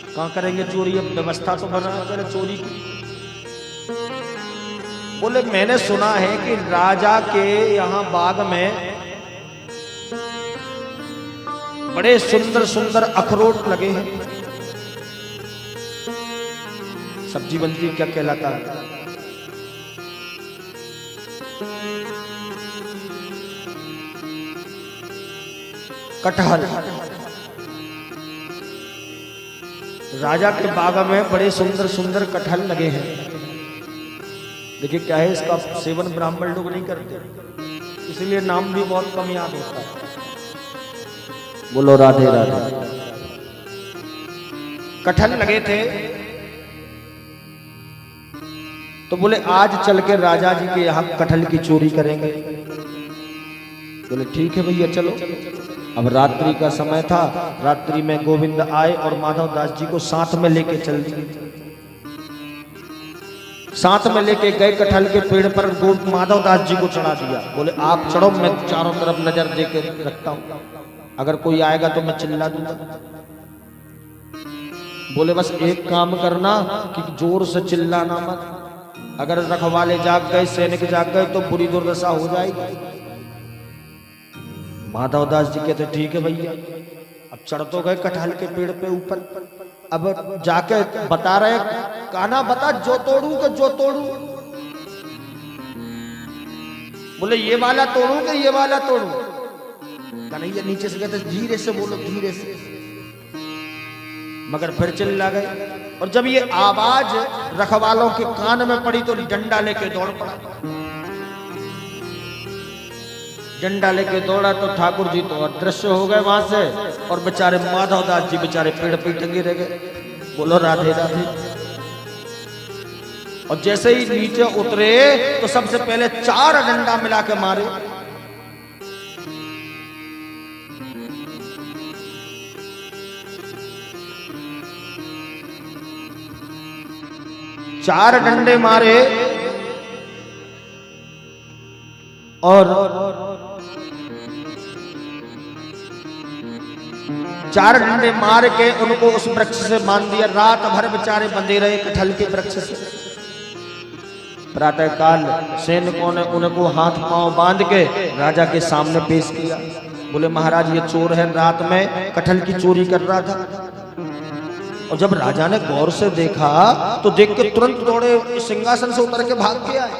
कहाँ करेंगे चोरी? अब व्यवस्था तो बना करे चोरी की। बोले मैंने सुना है कि राजा के यहाँ बाग में बड़े सुंदर सुंदर अखरोट लगे हैं। सब्जी बनती क्या कहलाता है? कटहल। राजा के बाग में बड़े सुंदर सुंदर कटहल लगे हैं। देखिए क्या है, इसका सेवन ब्राह्मण लोग नहीं करते, इसलिए नाम भी बहुत कम याद होता है। बोलो राधे राधे। कटहल लगे थे तो बोले आज चल के राजा जी के यहाँ कटहल की चोरी करेंगे। बोले ठीक है भैया चलो। अब रात्रि का समय था, रात्रि में गोविंद आए और माधवदास जी को साथ में लेके चल दिए। साथ में लेके गए, कटहल के पेड़ पर माधवदास जी को चढ़ा दिया। बोले आप चढ़ो, मैं चारों तरफ नजर दे के रखता हूं, अगर कोई आएगा तो मैं चिल्ला दूंगा। बोले बस एक काम करना कि जोर से चिल्लाना मत, अगर रखवाले जाग गए, सैनिक जाग गए तो बुरी दुर्दशा हो जाएगी। माधवदास जी कहते ठीक है भैया। अब चढ़ तो गए कटहल के पेड़ पे ऊपर, अब जाके बता रहे, कान्हा बता जो तोड़ू के जो तोड़ू। बोले ये वाला तोड़ू कि ये वाला तोड़ू? कन्हैया नीचे से कहते धीरे से बोलो, धीरे से। मगर फिर चिल्ला गए, और जब ये आवाज रखवालों के कान में पड़ी तो डंडा लेके दौड़ पड़ा। डंडा लेके दौड़ा तो ठाकुर जी तो अदृश्य हो गए वहां से, और बेचारे माधवदास जी बेचारे पेड़ पे टंगे रह गए। बोलो राधे राधे। और जैसे ही नीचे उतरे तो सबसे पहले 4 डंडा मिला के मारे। चार डंडे मारे और 4 डंडे मार के उनको उस वृक्ष से बांध दिया। रात भर बेचारे बंधे रहे कटहल के वृक्ष से। प्रातः काल सैनिकों ने उनको हाथ पांव बांध के राजा के सामने पेश किया। बोले महाराज ये चोर है, रात में कटहल की चोरी कर रहा था। और जब राजा ने गौर से देखा तो देख के तुरंत दौड़े, सिंहासन से उतर के भाग के आए।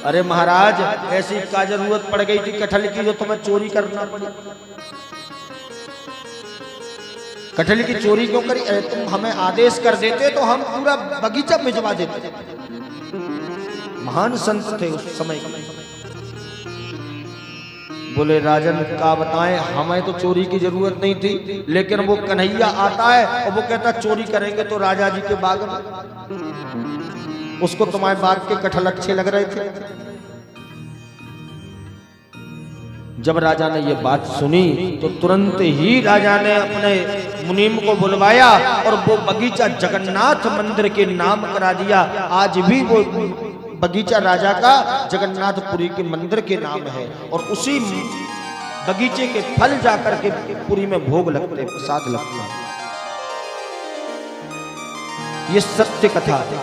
अरे महाराज ऐसी क्या जरूरत पड़ गई थी कटहल की जो तुम्हें चोरी करना पड़ी? कटहल की चोरी क्यों करी? तुम हमें आदेश कर देते तो हम पूरा बगीचा भिजवा देते। महान संत थे उस समय। बोले राजन का बताएं, हमें तो चोरी की जरूरत नहीं थी, लेकिन वो कन्हैया आता है और वो कहता चोरी करेंगे तो राजा जी के बाग में। उसको तुम्हारे बाग के कटहल अच्छे लग रहे थे। जब राजा ने ये बात सुनी तो तुरंत ही राजा ने अपने मुनीम को बुलवाया और वो बगीचा जगन्नाथ मंदिर के नाम करा दिया। आज भी वो बगीचा राजा का जगन्नाथपुरी के मंदिर के नाम है, और उसी बगीचे के फल जाकर के पुरी में भोग लगते, प्रसाद लगते हैं। ये सत्य कथा है।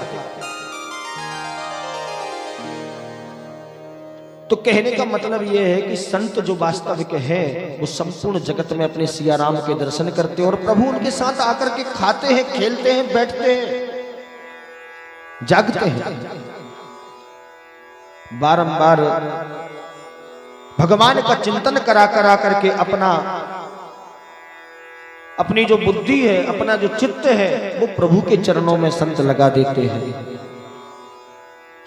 तो कहने का मतलब यह है कि संत जो वास्तविक हैं वो संपूर्ण जगत में अपने सिया राम के दर्शन करते हैं, और प्रभु उनके साथ आकर के खाते हैं, खेलते हैं, बैठते हैं, जागते हैं। बारंबार भगवान का चिंतन करा करके अपनी जो बुद्धि है, अपना जो चित्त है, वो प्रभु के चरणों में संत लगा देते हैं।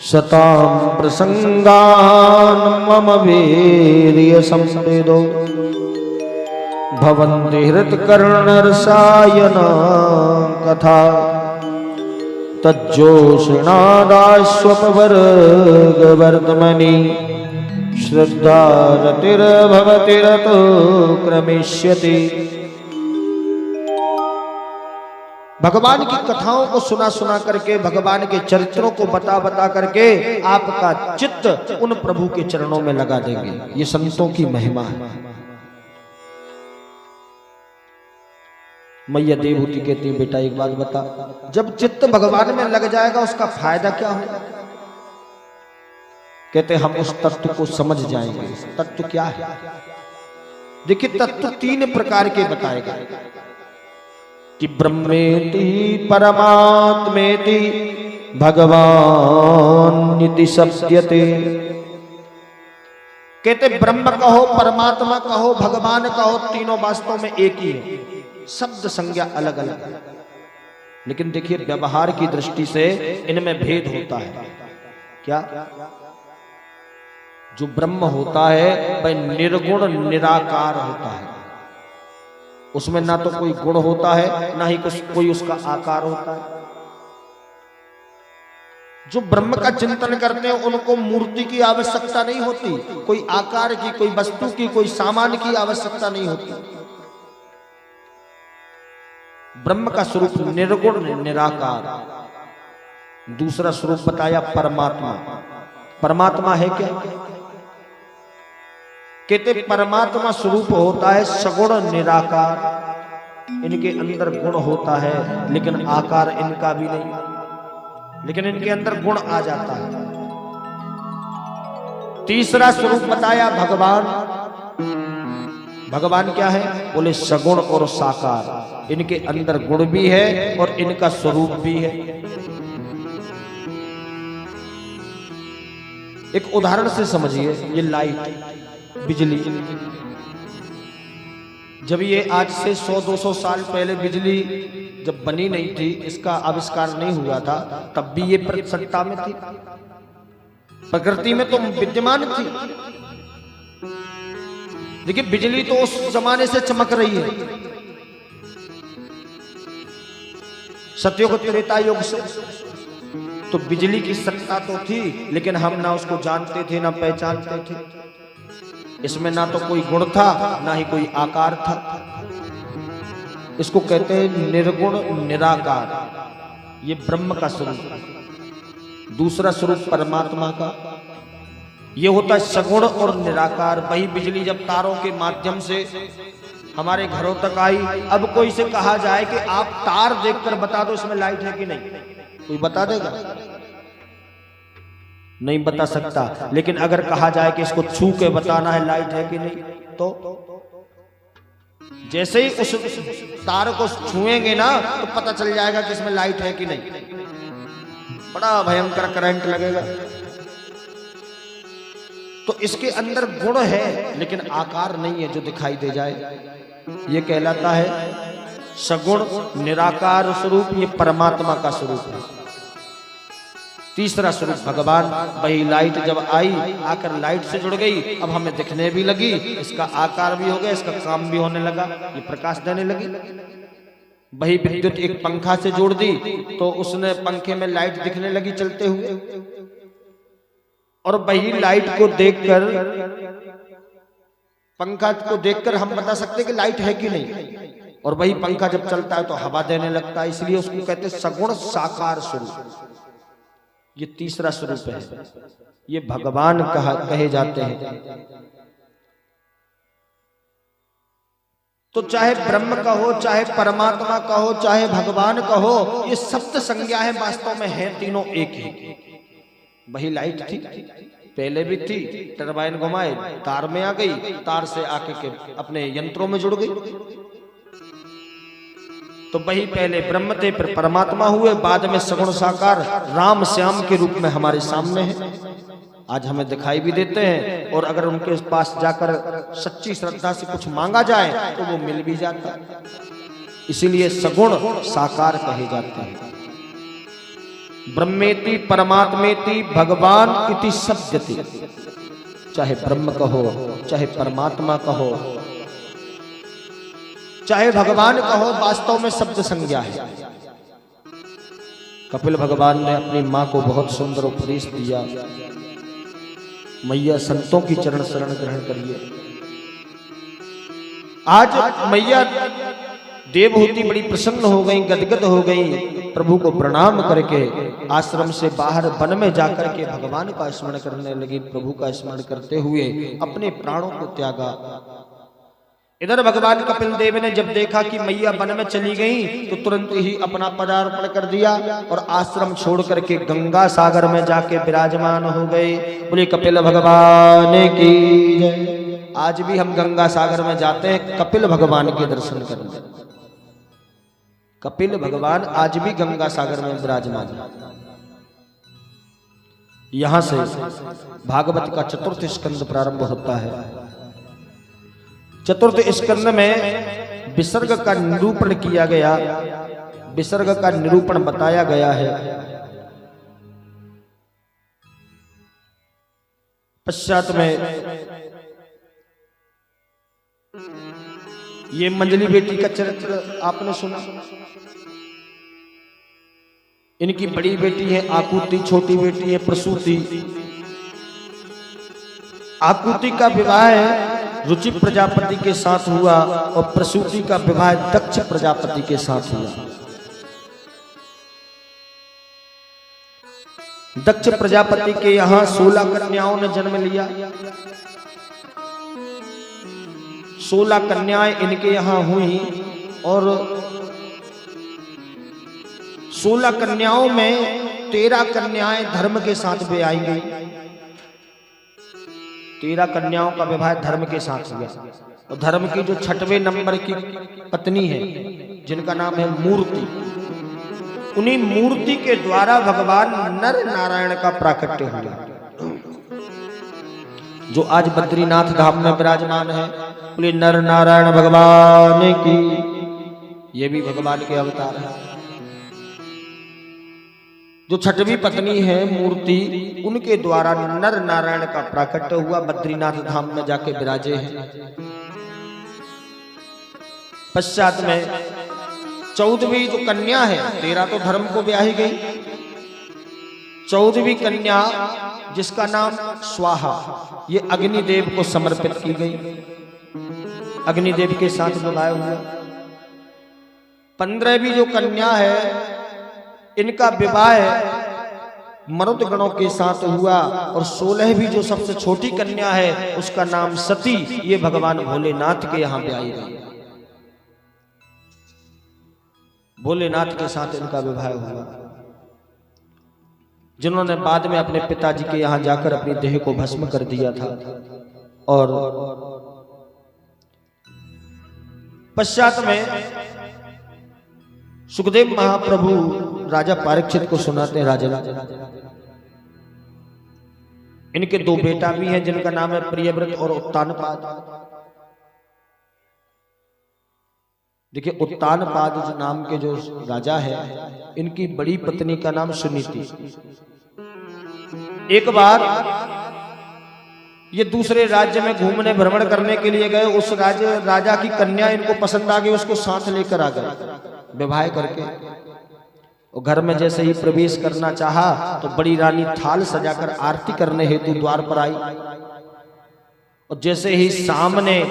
सतां प्रसंगान मम वीर्य संवेदो भवन्ति हृत्कर्ण रसायन कथा तज्जोषणादाश्वपवर्गवर्तमनि श्रद्धा रतिर्भवति रतो क्रमिष्यति। भगवान की कथाओं को सुना सुना करके, भगवान के चरित्रों को बता बता करके आपका चित्त उन प्रभु के चरणों में लगा देंगे। ये संतों की महिमा है। मैया देवहूति कहती है बेटा एक बात बता, जब चित्त भगवान में लग जाएगा उसका फायदा क्या होगा? कहते हम उस तत्व को समझ जाएंगे। तत्व क्या है? देखिए तत्व 3 प्रकार के बताएगा कि ब्रह्मेति परमात्मेति भगवानिति सत्यते। कहते ब्रह्म कहो, परमात्मा कहो, भगवान कहो, तीनों वास्तव में एक ही है। शब्द संज्ञा अलग अलग है, लेकिन देखिए व्यवहार की दृष्टि से इनमें भेद होता है। क्या? जो ब्रह्म होता है वह निर्गुण निराकार होता है। उसमें ना तो कोई गुण होता है, ना ही कोई उसका आकार होता है। जो ब्रह्म का चिंतन करते हैं उनको मूर्ति की आवश्यकता नहीं होती, कोई आकार की, कोई वस्तु की, कोई सामान की आवश्यकता नहीं होती। ब्रह्म का स्वरूप निर्गुण निराकार। दूसरा स्वरूप बताया परमात्मा। परमात्मा है क्या? कहते परमात्मा स्वरूप होता है सगुण निराकार। इनके अंदर गुण होता है लेकिन आकार इनका भी नहीं, लेकिन इनके अंदर गुण आ जाता है। तीसरा स्वरूप बताया भगवान। भगवान क्या है? बोले सगुण और साकार। इनके अंदर गुण भी है और इनका स्वरूप भी है। एक उदाहरण से समझिए, ये लाइट, बिजली, जब ये आज से 100-200 साल पहले बिजली जब बनी नहीं थी, इसका आविष्कार नहीं हुआ था, तब भी ये सत्ता में थी, प्रकृति में तो विद्यमान थी। देखिए बिजली तो उस जमाने से चमक रही है, सतयुग त्रेता युग से, तो बिजली की सत्ता तो थी, लेकिन हम ना उसको जानते थे ना पहचानते थे। इसमें ना तो कोई गुण था ना ही कोई आकार था। इसको कहते हैं निर्गुण निराकार, ये ब्रह्म का स्वरूप। दूसरा स्वरूप परमात्मा का ये होता है सगुण और निराकार। वही बिजली जब तारों के माध्यम से हमारे घरों तक आई, अब कोई से कहा जाए कि आप तार देखकर बता दो इसमें लाइट है कि नहीं, कोई बता देगा? नहीं बता सकता। लेकिन अगर कहा जाए कि इसको छू के बताना है लाइट है कि नहीं, तो जैसे ही उस तार को छुएंगे ना तो पता चल जाएगा कि इसमें लाइट है कि नहीं। बड़ा भयंकर करंट लगेगा। तो इसके अंदर गुण है लेकिन आकार नहीं है जो दिखाई दे जाए, ये कहलाता है सगुण निराकार स्वरूप। ये परमात्मा का स्वरूप है। तीसरा स्वरूप भगवान, वही लाइट जब आई, आकर लाइट से जुड़ गई, अब हमें दिखने भी लगी, इसका आकार भी हो गया, इसका काम भी होने लगा, ये प्रकाश देने लगी। वही विद्युत एक पंखा से जोड़ दी तो उसने पंखे में लाइट दिखने लगी चलते हुए, और वही लाइट को देखकर, पंखा को देखकर हम बता सकते हैं कि लाइट है कि नहीं। और वही पंखा जब चलता है तो हवा देने लगता है, इसलिए उसको कहते हैं सगुण साकार स्वरूप। ये तीसरा स्वरूप है, ये भगवान कहे जाते हैं। तो चाहे ब्रह्म का हो, चाहे परमात्मा का हो, चाहे भगवान का हो, ये सप्त संज्ञा है, वास्तव में है तीनों एक ही। वही लाइट थी, पहले भी थी, टरबाइन घुमाए तार में आ गई, तार से आके के अपने यंत्रों में जुड़ गई। तो वही पहले ब्रह्म थे, फिर परमात्मा हुए, बाद में सगुण साकार राम श्याम के रूप में हमारे सामने हैं। आज हमें दिखाई भी देते हैं, और अगर उनके पास जाकर सच्ची श्रद्धा से कुछ मांगा जाए तो वो मिल भी जाता है। इसीलिए सगुण साकार कहे जाते हैं। ब्रह्मेति परमात्मेति भगवान इति शब्दति। चाहे ब्रह्म कहो, चाहे परमात्मा कहो, चाहे भगवान कहो, वास्तव में शब्द संज्ञा है। कपिल भगवान ने अपनी मां को बहुत सुंदर उपदेश दिया, मैया संतों की चरण शरण ग्रहण करिए। आज मैया देवहूति बड़ी प्रसन्न हो गई, गदगद हो गई, प्रभु को प्रणाम करके आश्रम से बाहर वन में जाकर के भगवान का स्मरण करने लगी। प्रभु का स्मरण करते हुए अपने प्राणों को त्यागा। इधर भगवान कपिल देव ने जब देखा कि मैया वन में चली गई तो तुरंत ही अपना पदार्पण कर दिया और आश्रम छोड़ करके गंगा सागर में जाके विराजमान हो गए। बोले कपिल भगवान की जय। आज भी हम गंगा सागर में जाते हैं कपिल भगवान के दर्शन करने। कपिल भगवान आज भी गंगा सागर में विराजमान है। यहां से भागवत का चतुर्थ स्कंद प्रारंभ होता है। चतुर्थ स्कंद में विसर्ग का निरूपण किया गया, विसर्ग का निरूपण बताया गया है। पश्चात में ये मंजली बेटी का चरित्र आपने सुना। इनकी बड़ी बेटी है आकुति, छोटी बेटी है प्रसूति। आकुति का विवाह रुचि प्रजापति के साथ हुआ और प्रसूति का विवाह दक्ष प्रजापति के साथ हुआ। दक्ष प्रजापति के यहाँ 16 कन्याओं ने जन्म लिया। 16 कन्याएं इनके यहाँ हुई और 16 कन्याओं में 13 कन्याएं धर्म के साथ ब्याई गई। 13 कन्याओं का विवाह धर्म के साथ हुआ। और धर्म की जो 6वें नंबर की पत्नी है जिनका नाम है मूर्ति, उन्हीं मूर्ति के द्वारा भगवान नर नारायण का प्राकट्य हुआ। जो आज बद्रीनाथ धाम में विराजमान है। बोले नर नारायण भगवान की, ये भी भगवान के अवतार है। जो छठवीं पत्नी है मूर्ति, उनके द्वारा नर नारायण का प्राकट्य हुआ, बद्रीनाथ धाम में जाके विराजे हैं। पश्चात में 14वीं जो कन्या है, 13 तो धर्म को ब्याही गई, 14वीं कन्या जिसका नाम स्वाहा, ये अग्निदेव को समर्पित की गई, अग्निदेव के साथ विवाह हुआ। 15वीं जो कन्या है, इनका विवाह मरुद गणों के साथ हुआ। और 16वीं जो सबसे छोटी कन्या है, उसका नाम सती, ये भगवान भोलेनाथ के यहां ब्याही गई। भोलेनाथ के साथ इनका विवाह हुआ, जिन्होंने बाद में अपने पिताजी के यहां जाकर अपनी देह को भस्म कर दिया था। और पश्चात में सुखदेव महाप्रभु राजा परीक्षित को सुनाते हैं, राजा इनके 2 बेटा भी हैं, जिनका नाम है प्रियव्रत और उत्तानपाद। देखिए, उत्तानपाद नाम के जो राजा है, इनकी बड़ी पत्नी का नाम सुनीति। एक बार ये दूसरे राज्य में घूमने भ्रमण करने के लिए गए, उस राजा की कन्या इनको पसंद आ गई, उसको साथ लेकर आ गए विवाह करके। और घर में जैसे ही प्रवेश करना चाहा, तो बड़ी रानी थाल सजाकर आरती करने हेतु द्वार पर आई। और जैसे ही सामने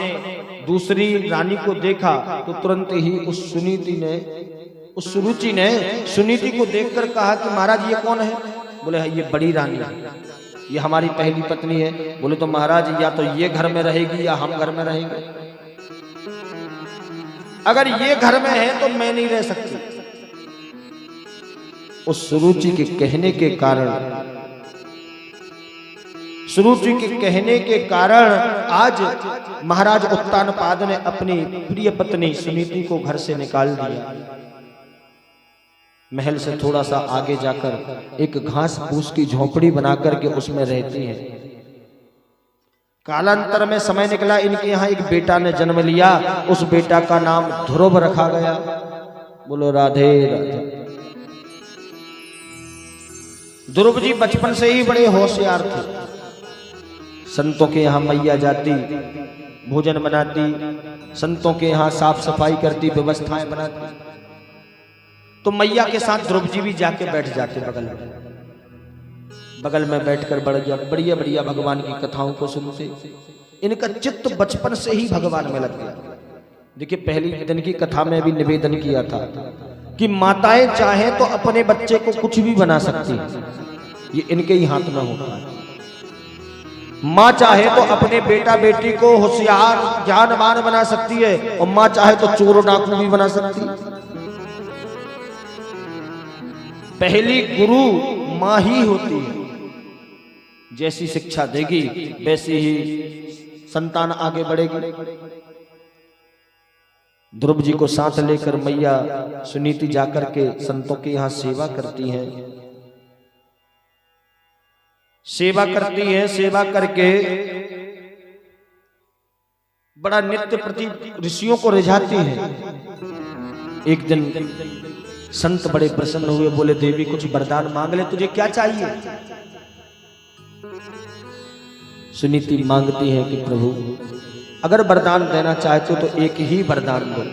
दूसरी रानी को देखा, तो तुरंत ही उस सुरुचि ने सुनीति को देखकर कहा कि महाराज ये कौन है? बोले ये बड़ी रानी है, ये हमारी पहली पत्नी है। बोले तो महाराज या तो ये घर में रहेगी या हम घर में रहेंगे। अगर ये घर में है तो मैं नहीं रह सकती। उस सुरुचि के कहने के कारण आज महाराज उत्तानपाद ने अपनी प्रिय पत्नी सुनीति को घर से निकाल दिया। महल से थोड़ा सा आगे जाकर एक घास फूस की झोपड़ी बनाकर के उसमें रहती है। कालांतर में समय निकला, इनके यहाँ एक बेटा ने जन्म लिया, उस बेटा का नाम ध्रुव रखा गया। बोलो राधे राधे। ध्रुव जी बचपन से ही बड़े होशियार थे। संतों के यहाँ मैया जाती, भोजन बनाती, संतों के यहाँ साफ सफाई करती, व्यवस्थाएं बनाती। तो मैया के साथ ध्रुव जी भी जाके बैठ जाते बगल में बैठकर बढ़िया बढ़िया भगवान की कथाओं को सुनते। इनका चित्त बचपन से ही भगवान में लग गया। देखिए, पहली दिन की कथा में भी निवेदन किया था कि माताएं चाहें तो अपने बच्चे को कुछ भी बना सकती हैं, ये इनके ही हाथ में होता है। माँ चाहे तो अपने बेटा बेटी को होशियार ज्ञानवान बना सकती है, और माँ चाहे तो चोर डाकू भी बना सकती है। पहली गुरु माँ ही होती है। जैसी शिक्षा देगी वैसी ही संतान आगे बढ़ेगी। ध्रुव जी को साथ लेकर मैया सुनीति जाकर के संतों के यहाँ सेवा करती हैं। सेवा करके बड़ा नित्य प्रति ऋषियों को रिझाती हैं। एक दिन संत बड़े प्रसन्न हुए, बोले देवी कुछ वरदान मांग ले, तुझे क्या चाहिए? सुनीति मांगती है कि प्रभु अगर वरदान देना चाहते हो तो एक ही वरदान दो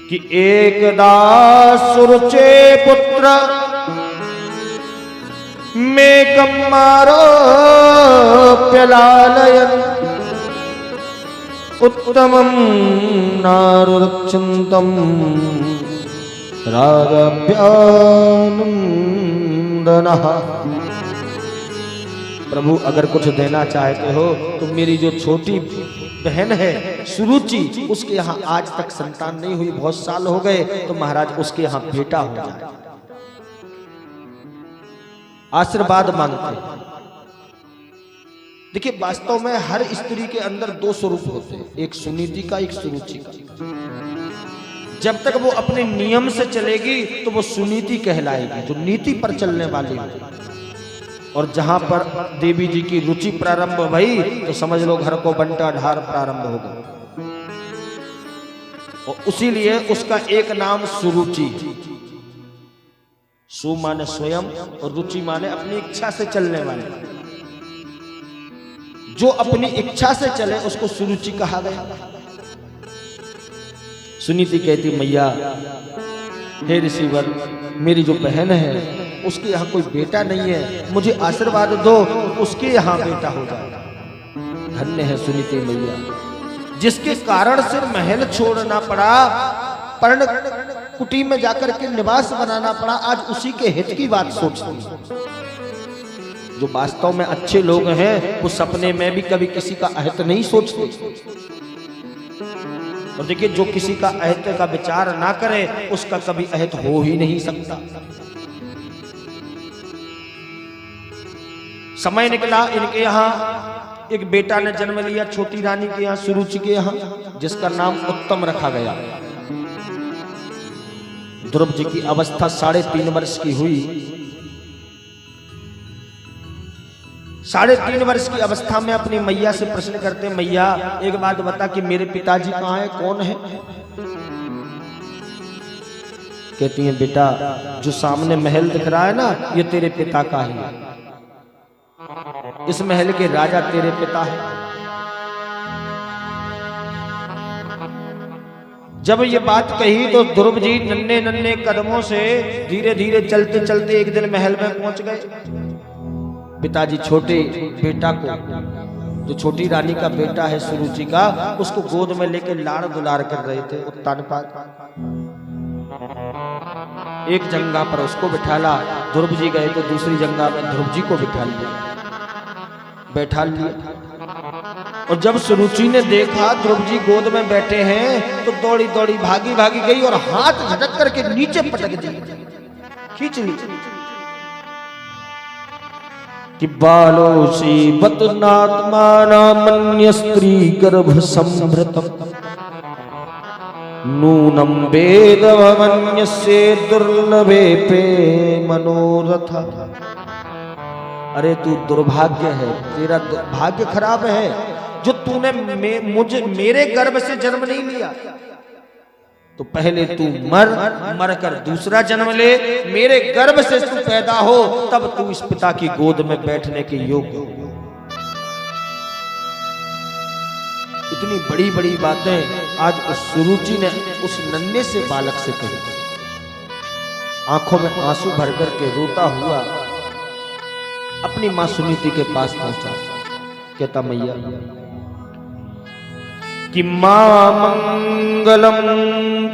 कि एकदा सुरुचे पुत्र मेकं आरोप्यलालयन् उत्तमं नारुरक्षन्तम् रागाभ्यानन्दनः। प्रभु अगर कुछ देना चाहते हो तो मेरी जो छोटी बहन है सुरुचि, उसके यहाँ आज तक संतान नहीं हुई, बहुत साल हो गए, तो महाराज उसके यहाँ बेटा हो जाए। आशीर्वाद मांगते। देखिए, वास्तव में हर स्त्री के अंदर 2 स्वरूप होते हैं, एक सुनीति का, एक सुरुचि का। जब तक वो अपने नियम से चलेगी तो वो सुनीति कहलाएगी, जो नीति पर चलने वाली है। और जहां पर देवी जी की रुचि प्रारंभ भई तो समझ लो घर को बंटा ढार प्रारंभ हो गया। और उसी लिए उसका एक नाम सुरुचि। सु माने स्वयं और रुचि माने अपनी इच्छा से चलने वाले। जो अपनी इच्छा से चले उसको सुरुचि कहा गया। सुनीति कहती मैया हे ऋषिवर, मेरी जो बहन है उसके यहाँ कोई बेटा नहीं है, मुझे आशीर्वाद दो उसके यहाँ बेटा हो जाए। धन्य है सुनीति मैया, जिसके कारण से महल छोड़ना पड़ा, पर्ण कुटी में जाकर के निवास बनाना पड़ा, आज उसी के हित की बात सोचती। जो वास्तव में अच्छे लोग हैं वो सपने में भी कभी किसी का अहित नहीं सोचते। और देखिए, जो किसी का अहित का विचार ना करे उसका कभी अहित हो ही नहीं सकता। समय निकला, इनके यहाँ एक बेटा ने जन्म लिया, छोटी रानी के यहाँ, सुरुचि के यहाँ, जिसका नाम उत्तम रखा गया। ध्रुव जी की अवस्था 3.5 वर्ष की हुई। 3.5 वर्ष की अवस्था में अपनी मैया से प्रश्न करते, मैया एक बात बता कि मेरे पिताजी कहाँ है, कौन है? कहती है बेटा, जो सामने महल दिख रहा है ना, ये तेरे पिता का है। इस महल के राजा तेरे पिता है। जब ये बात कही तो ध्रुव जी नन्हे नन्हे कदमों से धीरे धीरे चलते चलते एक दिन महल में पहुंच गए। पिताजी छोटे बेटा को, जो छोटी रानी का बेटा है सुरुचि का, उसको गोद में लेकर लाड़ दुलार कर रहे थे। उत्तानपाद एक जंगा पर उसको बिठाला, ध्रुव जी गए तो दूसरी जंगा में ध्रुव जी को बिठा लिया, बैठा लिया। और जब सुरुचि ने देखा ध्रुव जी गोद में बैठे हैं तो दौड़ी दौड़ी भागी भागी गई और हाथ झटक करके नीचे पटक दी, खींच ली कि बालोसी बतनात्माना मन्य स्त्री गर्भ संभृतम नूनम वेद वमन्यस्य दुर्लभे पे मनोरथ। अरे तू दुर्भाग्य है, तेरा भाग्य खराब है जो तूने मेरे गर्भ से जन्म नहीं लिया। तो पहले तू मर कर दूसरा जन्म ले, मेरे गर्भ से तू पैदा हो, तब तू इस पिता की गोद में बैठने के योग्य हो। इतनी बड़ी बड़ी बातें आज उस सुरुचि ने उस नन्हे से बालक से कही। आंखों में आंसू भर करके रोता हुआ अपनी मां सुनीति के पास पहुंचा। कहता मैया कि मां मंगलम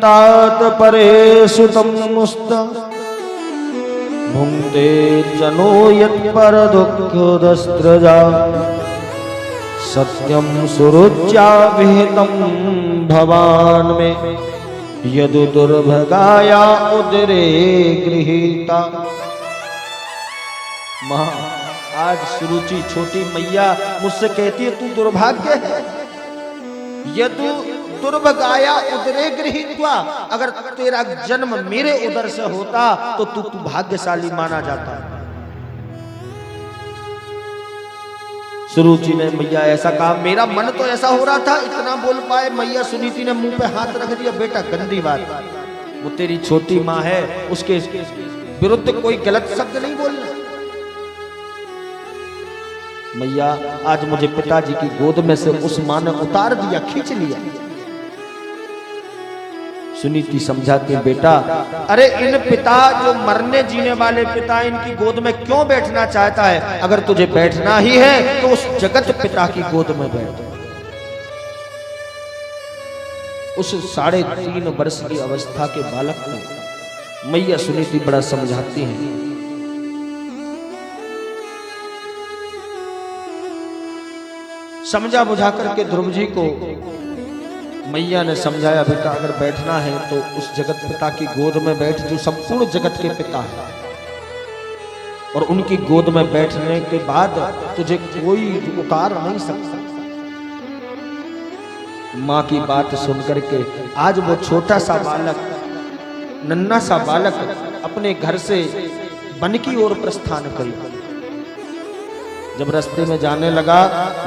तात परे सुतम मुस्त भुंक्ते जनो यत् पर दुख दस्त्रजा सत्यम सुरुच्या विहितम भवान में यदु दुर्भगाया उदरे गृहीता। मां, आज सुरुचि छोटी मैया मुझसे कहती है तू दुर्भाग्य है। यदु दुर्भगाया उदरे गृहीत्वा, अगर तेरा जन्म मेरे उदर से होता तो तू भाग्यशाली माना जाता। सुरुचि ने मैया ऐसा कहा, मेरा मन तो ऐसा हो रहा था, इतना बोल पाए। मैया सुनीति ने मुंह पे हाथ रख दिया, बेटा गंदी बात, वो तेरी छोटी माँ है, उसके विरुद्ध कोई गलत शब्द नहीं बोलना। मैया आज मुझे पिताजी की गोद में से उस माँ ने उतार दिया, खींच लिया। सुनीति समझाती, बेटा अरे इन पिता जो मरने जीने वाले पिता, इनकी गोद में क्यों बैठना चाहता है? अगर तुझे बैठना ही है तो उस जगत पिता की गोद में बैठ। उस 3.5 वर्ष की अवस्था के बालक को मैया सुनीति बड़ा समझाती हैं। समझा बुझा करके ध्रुव जी को मैया ने समझाया, बेटा अगर बैठना है तो उस जगत पिता की गोद में बैठ, जो संपूर्ण जगत के पिता है, और उनकी गोद में बैठने के बाद तुझे कोई उतार नहीं सकता। माँ की बात सुन करके आज वो छोटा सा बालक, नन्हा सा बालक अपने घर से वन की ओर प्रस्थान कर जब रास्ते में जाने लगा,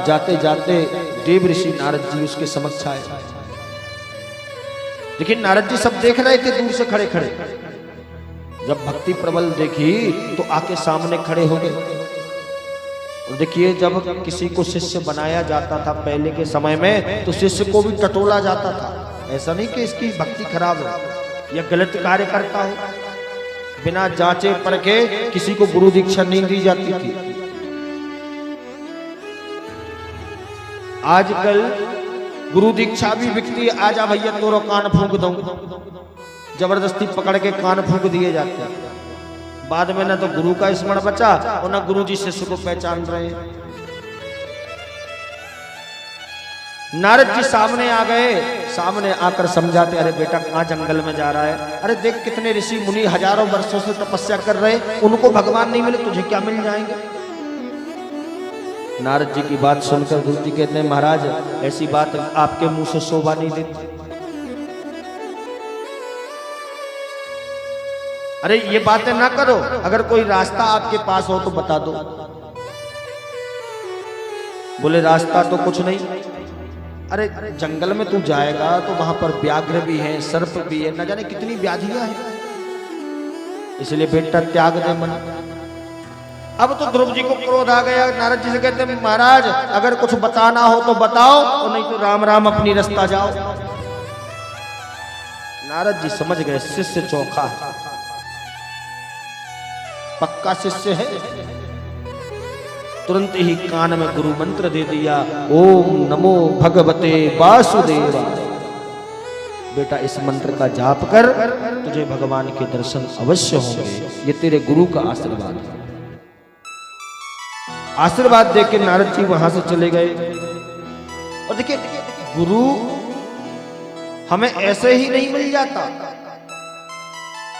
जाते जाते देव ऋषि नारद जी उसके समक्ष आए। लेकिन नारद जी सब देख रहे थे दूर से खड़े खड़े। जब भक्ति प्रबल देखी तो आके सामने खड़े हो गए। और देखिए, जब किसी को शिष्य बनाया जाता था पहले के समय में, तो शिष्य को भी टटोला जाता था। ऐसा नहीं कि इसकी भक्ति खराब हो या गलत कार्य करता हो। बिना जांचे परखे किसी को गुरु दीक्षा नहीं दी जाती थी। आजकल गुरु दीक्षा भी बिकती है। आजा भैया तोरो कान फूंक दूं, जबरदस्ती पकड़ के कान फूंक दिए जाते हैं। बाद में ना तो गुरु का स्मरण बचा और ना गुरु जी शिष्य को पहचान रहे। नारद जी सामने आ गए, सामने आकर समझाते, अरे बेटा कहाँ जंगल में जा रहा है? अरे देख कितने ऋषि मुनि हजारों वर्षों से तपस्या कर रहे, उनको भगवान नहीं मिले, तुझे क्या मिल जाएंगे? नारद जी की बात सुनकर गुरु जी कहते हैं, महाराज ऐसी बात आपके मुंह से शोभा नहीं देती। अरे ये बातें ना करो, अगर कोई रास्ता आपके पास हो तो बता दो। बोले रास्ता तो कुछ नहीं। अरे जंगल में तू जाएगा तो वहां पर व्याघ्र भी है, सर्प भी है, न जाने कितनी व्याधियां हैं, इसलिए बेटा त्याग दे मन। अब तो ध्रुव जी को क्रोध आ गया। नारद जी से कहते हैं, महाराज अगर कुछ बताना हो तो बताओ, और नहीं तो राम राम अपनी रास्ता जाओ। नारद जी समझ गए शिष्य चौखा है, पक्का शिष्य है। तुरंत ही कान में गुरु मंत्र दे दिया, ओम नमो भगवते वासुदेवा। बेटा इस मंत्र का जाप कर, तुझे भगवान के दर्शन अवश्य होंगे। ये तेरे गुरु का आशीर्वाद है। आशीर्वाद देके नारद जी वहां से चले गए। और देखिए, गुरु हमें ऐसे ही नहीं मिल जाता।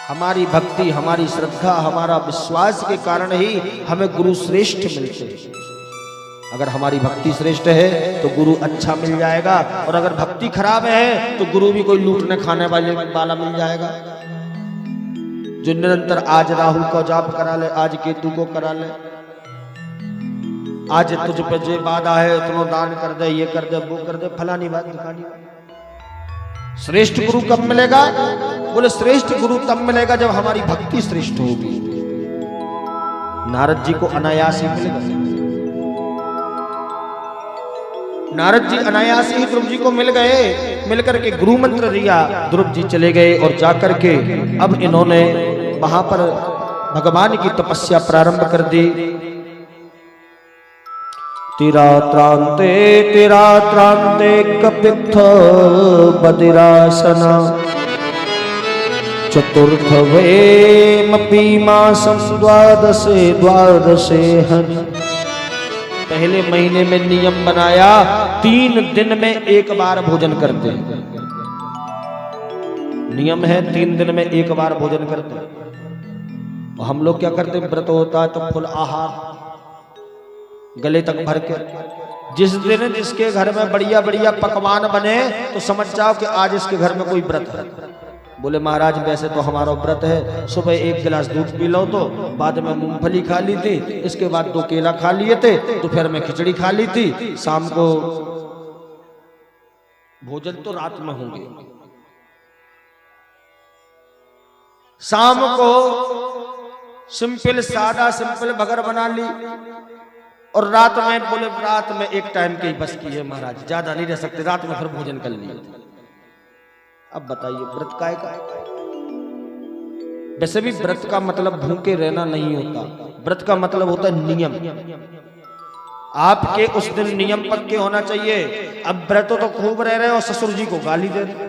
हमारी भक्ति, हमारी श्रद्धा, हमारा विश्वास के कारण ही हमें गुरु श्रेष्ठ मिलते हैं। अगर हमारी भक्ति श्रेष्ठ है तो गुरु अच्छा मिल जाएगा, और अगर भक्ति खराब है तो गुरु भी कोई लूटने खाने वाला मिल जाएगा, जो निरंतर आज राहु को जाप करा ले, आज केतु को करा ले, आज तुझ पे जे बाधा है उतना दान कर दे, ये कर दे, वो कर दे, फलानी बात दिखानी। श्रेष्ठ गुरु कब मिलेगा? बोले श्रेष्ठ गुरु तब मिलेगा जब हमारी भक्ति श्रेष्ठ होगी। नारद जी को अनायास ही मिलेगा। नारद जी अनायास ही ध्रुव जी को मिल गए। मिलकर के गुरु मंत्र दिया, ध्रुव जी चले गए और जाकर के अब इन्होंने वहां पर भगवान की तपस्या प्रारंभ कर दी। तिरात्रांते कपित्थ बदिरासना चतुर्थ वेमपि मासं द्वादशे हन। पहले महीने में नियम बनाया, 3 दिन में एक बार भोजन करते हैं। नियम है 3 दिन में एक बार भोजन करते हैं। हम लोग क्या करते हैं, व्रत होता है तो फुल आहार गले तक भर के। जिस दिन जिसके घर में बढ़िया बढ़िया पकवान बने तो समझ जाओ कि आज इसके घर में कोई व्रत है। बोले महाराज वैसे तो हमारा व्रत है, सुबह 1 गिलास दूध पी लो, तो बाद में मूंगफली खा ली थी, इसके बाद 2 केला खा लिए थे, दोपहर में खिचड़ी खा ली थी, शाम को भोजन तो रात में होंगे। शाम को सिंपल सादा सिंपल बगर बना ली, और रात में बोले रात में एक टाइम की बस की है महाराज, ज्यादा नहीं रह सकते, रात में फिर भोजन कर लिए। अब बताइए व्रत काय का? वैसे भी व्रत का मतलब भूखे रहना नहीं होता, व्रत का मतलब होता है नियम। आपके उस दिन नियम पक्के होना चाहिए। अब व्रत तो खूब रह रहे हो, ससुर जी को गाली दे रहे,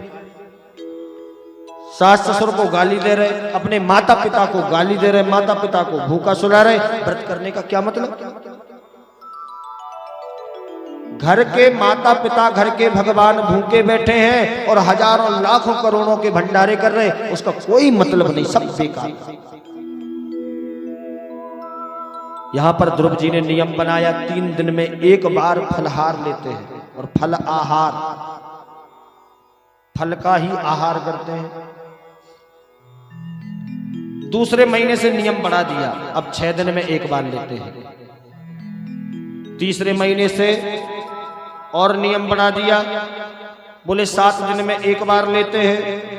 सास ससुर को गाली दे रहे, अपने माता पिता को गाली दे रहे, माता पिता को भूखा सुला रहे, व्रत करने का क्या मतलब? घर के माता पिता, घर के भगवान भूखे बैठे हैं और हजारों लाखों करोड़ों के भंडारे कर रहे, उसका कोई मतलब नहीं, सब बेकार। यहां पर ध्रुव जी ने नियम बनाया, 3 दिन में एक बार फलहार लेते हैं, और फल आहार, फल का ही आहार करते हैं। दूसरे महीने से नियम बढ़ा दिया, अब 6 दिन में एक बार लेते हैं। तीसरे महीने से और नियम बना दिया, बोले 7 दिन में एक बार लेते हैं।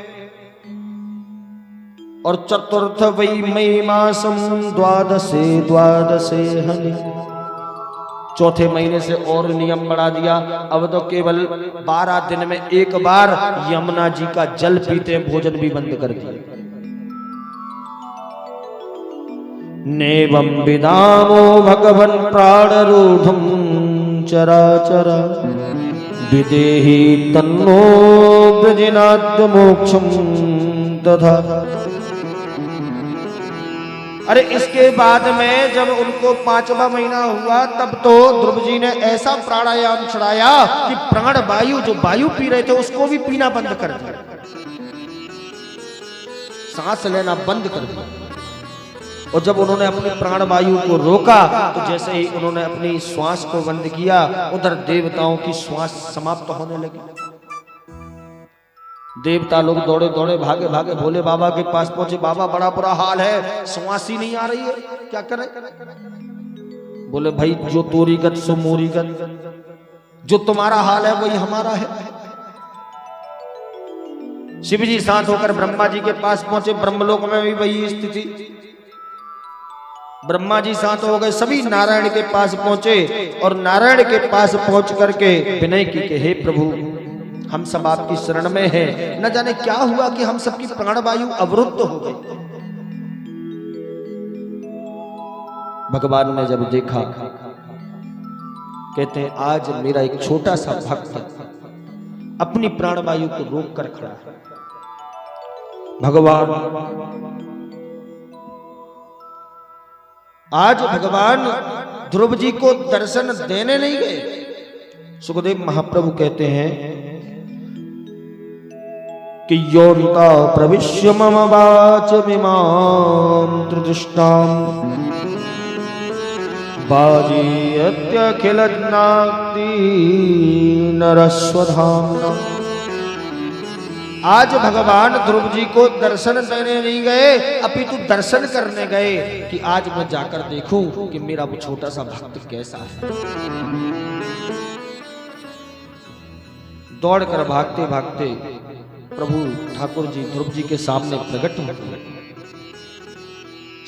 और चतुर्थ वही मई मासम द्वादशे द्वादशे हनि, चौथे महीने से और नियम बढ़ा दिया। अब तो केवल 12 दिन में एक बार यमुना जी का जल पीते हैं, भोजन भी बंद कर दिया। नेवं विदामो भगवन् प्राणरूढं चराचर विदेहि तन्नो ब्रजनाद्य मोक्षं दधा। अरे इसके बाद में जब उनको 5वां महीना हुआ तब तो ध्रुव जी ने ऐसा प्राणायाम चढ़ाया कि प्राण वायु, जो वायु पी रहे थे उसको भी पीना बंद कर दिया, सांस लेना बंद कर दिया। और जब उन्होंने अपनी प्राण वायु को रोका तो जैसे ही उन्होंने अपनी श्वास को बंद किया, उधर देवताओं की श्वास समाप्त होने लगी। देवता लोग दौड़े दौड़े भागे भागे भोले बाबा के पास पहुंचे। बाबा बड़ा बुरा हाल है, श्वास ही नहीं आ रही है, क्या करें? बोले भाई जो तोरी गत सो मोरी गत, जो तुम्हारा हाल है वही हमारा है। शिव जी साथ होकर ब्रह्मा जी के पास पहुंचे। ब्रह्मलोक में भी वही स्थिति, ब्रह्मा जी साथ हो गए, सभी नारायण के पास पहुंचे। और नारायण के पास पहुंच करके विनय की कि हे प्रभु, हम सब आपकी शरण में हैं, न जाने क्या हुआ कि हम सबकी प्राणवायु अवरुद्ध हो गई। भगवान ने जब देखा, कहते हैं आज मेरा एक छोटा सा भक्त अपनी प्राणवायु को रोक कर खड़ा है। भगवान आज भगवान ध्रुव जी को दर्शन देने नहीं गए। सुखदेव महाप्रभु कहते हैं कि योनिता प्रविश्य मम वाचमिमां त्रिदृष्टां बाजीयत्यखिलज्ञाति नरस्वधाम्ना। आज भगवान ध्रुव जी को दर्शन देने नहीं गए, अपितु दर्शन करने गए कि आज मैं जाकर देखूं कि मेरा वो छोटा सा भक्त कैसा है। दौड़कर भागते भागते प्रभु ठाकुर जी ध्रुव जी के सामने प्रकट हुए,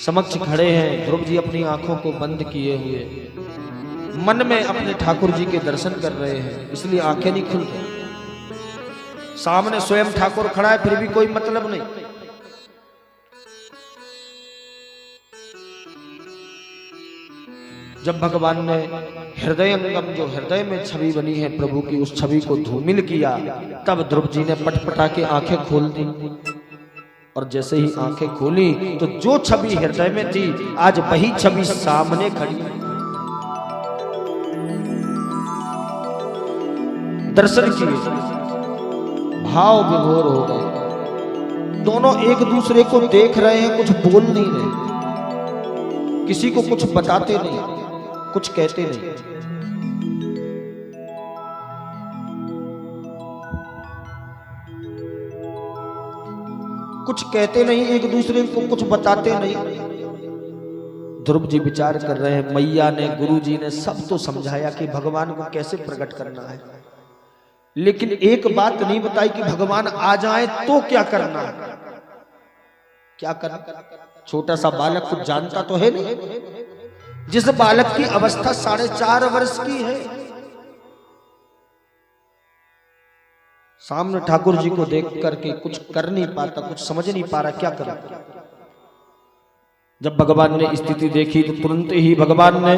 समक्ष खड़े हैं। ध्रुव जी अपनी आंखों को बंद किए हुए मन में अपने ठाकुर जी के दर्शन कर रहे हैं, इसलिए आंखें नहीं खुल रही। सामने स्वयं ठाकुर खड़ा है, फिर भी कोई मतलब नहीं। जब भगवान ने हृदयंगम, जो हृदय में छवि बनी है प्रभु की, उस छवि को धूमिल किया, तब ध्रुव जी ने पटपटा के आंखें खोल दी। और जैसे ही आंखें खोली तो जो छवि हृदय में थी आज वही छवि सामने खड़ी। दर्शन किए, भाव विभोर हो गए। दोनों एक दूसरे को देख रहे हैं, कुछ बोल नहीं रहे, किसी को कुछ बताते नहीं, कुछ कहते नहीं। कुछ कहते नहीं, एक दूसरे को कुछ बताते नहीं। ध्रुव जी विचार कर रहे हैं, मैया ने, गुरु जी ने सब तो समझाया कि भगवान को कैसे प्रकट करना है, लेकिन एक बात नहीं बताई कि भगवान आ जाए तो क्या करना है। क्या करना? छोटा सा बालक कुछ जानता तो है नहीं। जिस बालक की अवस्था 4.5 वर्ष की है, सामने ठाकुर जी को देख करके कुछ कर नहीं पाता, कुछ समझ नहीं पा रहा, क्या करे। जब भगवान ने स्थिति देखी तो तुरंत ही भगवान ने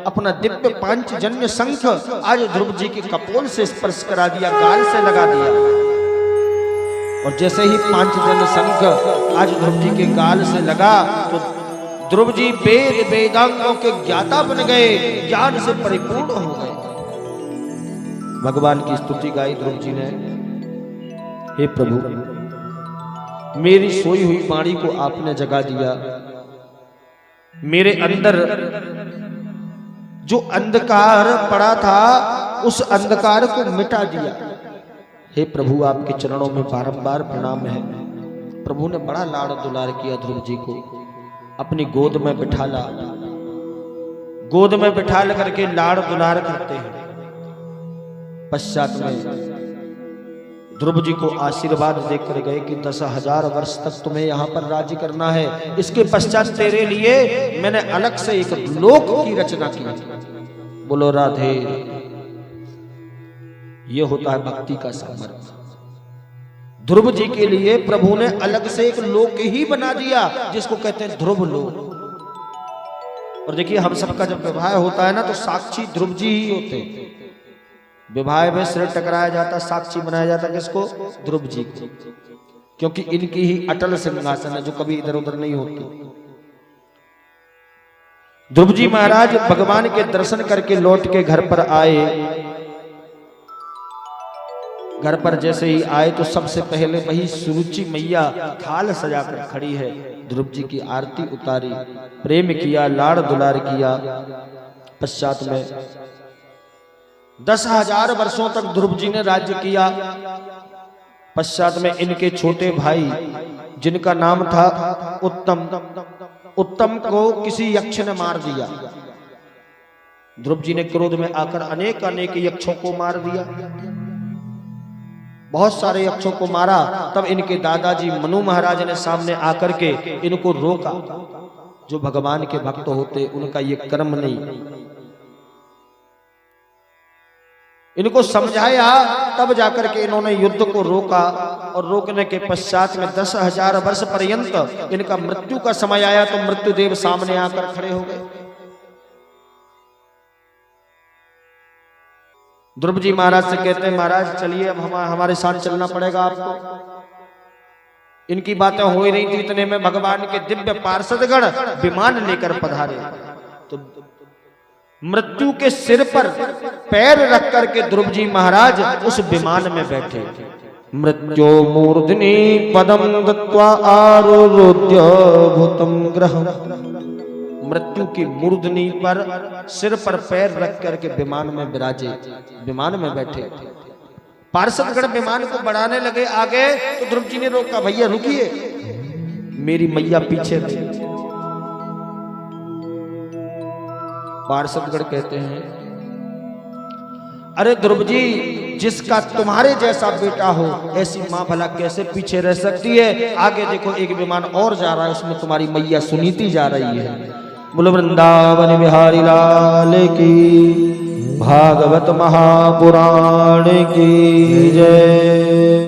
अपना दिव्य पांचजन्य शंख आज ध्रुव जी के कपोल से स्पर्श करा दिया, गाल से लगा दिया। और जैसे ही पांचजन्य शंख आज ध्रुव जी के गाल से लगा तो ध्रुव जी वेद वेदांगों के ज्ञाता बन गए, ज्ञान से परिपूर्ण हो गए। भगवान की स्तुति गाई ध्रुव जी ने, हे प्रभु मेरी सोई हुई वाणी को आपने जगा दिया, मेरे अंदर जो अंधकार पड़ा था उस अंधकार को मिटा दिया। हे प्रभु आपके चरणों में बारंबार प्रणाम है। प्रभु ने बड़ा लाड़ दुलार किया ध्रुव जी को, अपनी गोद में बिठाला, गोद में बिठा करके लाड़ दुलार करते हैं। पश्चात में ध्रुव जी को आशीर्वाद देकर गए कि 10,000 वर्ष तक तुम्हें यहाँ पर राज्य करना है। इसके पश्चात तेरे लिए मैंने अलग से एक लोक की रचना की। बोलो राधे। ये होता है भक्ति का सामर्थ्य। ध्रुव जी के लिए प्रभु ने अलग से एक लोक ही बना दिया, जिसको कहते हैं ध्रुव लोक। और देखिए, हम सबका जब विवाह होता है ना, तो साक्षी ध्रुव जी ही होते हैं। विवाह में सिर टकराया जाता, साक्षी बनाया जाता किसको? ध्रुव जी को, क्योंकि इनकी ही अटल सिंहासन है जो कभी इधर उधर नहीं होती। ध्रुव जी महाराज भगवान के दर्शन करके लौट के घर पर आए। घर पर जैसे ही आए तो सबसे पहले वही सुरुचि मैया थाल सजाकर खड़ी है। ध्रुव जी की आरती उतारी, प्रेम किया, लाड़ दुलार किया। पश्चात में 10,000 वर्षों तक ध्रुव जी ने राज्य किया। पश्चात में इनके छोटे भाई, जिनका नाम था उत्तम, उत्तम को किसी यक्ष ने मार दिया। ध्रुव जी ने क्रोध में आकर अनेक अनेक यक्षों को मार दिया, बहुत सारे यक्षों को मारा। तब इनके दादाजी मनु महाराज ने सामने आकर के इनको रोका। जो भगवान के भक्त होते उनका ये कर्म नहीं, इनको समझाया। तब जाकर के इन्होंने युद्ध को रोका, और रोकने के पश्चात में 10,000 वर्ष पर्यंत इनका मृत्यु का समय आया तो मृत्युदेव सामने आकर खड़े हो गए। ध्रुव जी महाराज से कहते हैं, महाराज चलिए, अब हमारे साथ चलना पड़ेगा आपको। इनकी बातें हो ही रही थी, इतने में भगवान के दिव्य पार्षदगण विमान लेकर पधारे। तो मृत्यु के सिर पर पैर रख करके ध्रुव जी महाराज उस विमान में बैठे। मृत्यु मूर्धनि पदम दत्वा आरुरोध्य भूतम ग्रहम्। मृत्यु की मूर्धनि पर सिर पर पैर रख करके विमान में विराजे, विमान में बैठे। पार्षदगण विमान को बढ़ाने लगे आगे, तो ध्रुव जी ने रोका, भैया रुकिए, मेरी मैया पीछे थी। पार्षदगण कहते हैं, अरे ध्रुव जी, जिसका तुम्हारे जैसा बेटा हो, ऐसी मां भला कैसे पीछे रह सकती है? आगे देखो, एक विमान और जा रहा है, उसमें तुम्हारी मैया सुनीति जा रही है। बोलो वृंदावन बिहारी लाल की, भागवत महापुराण की जय।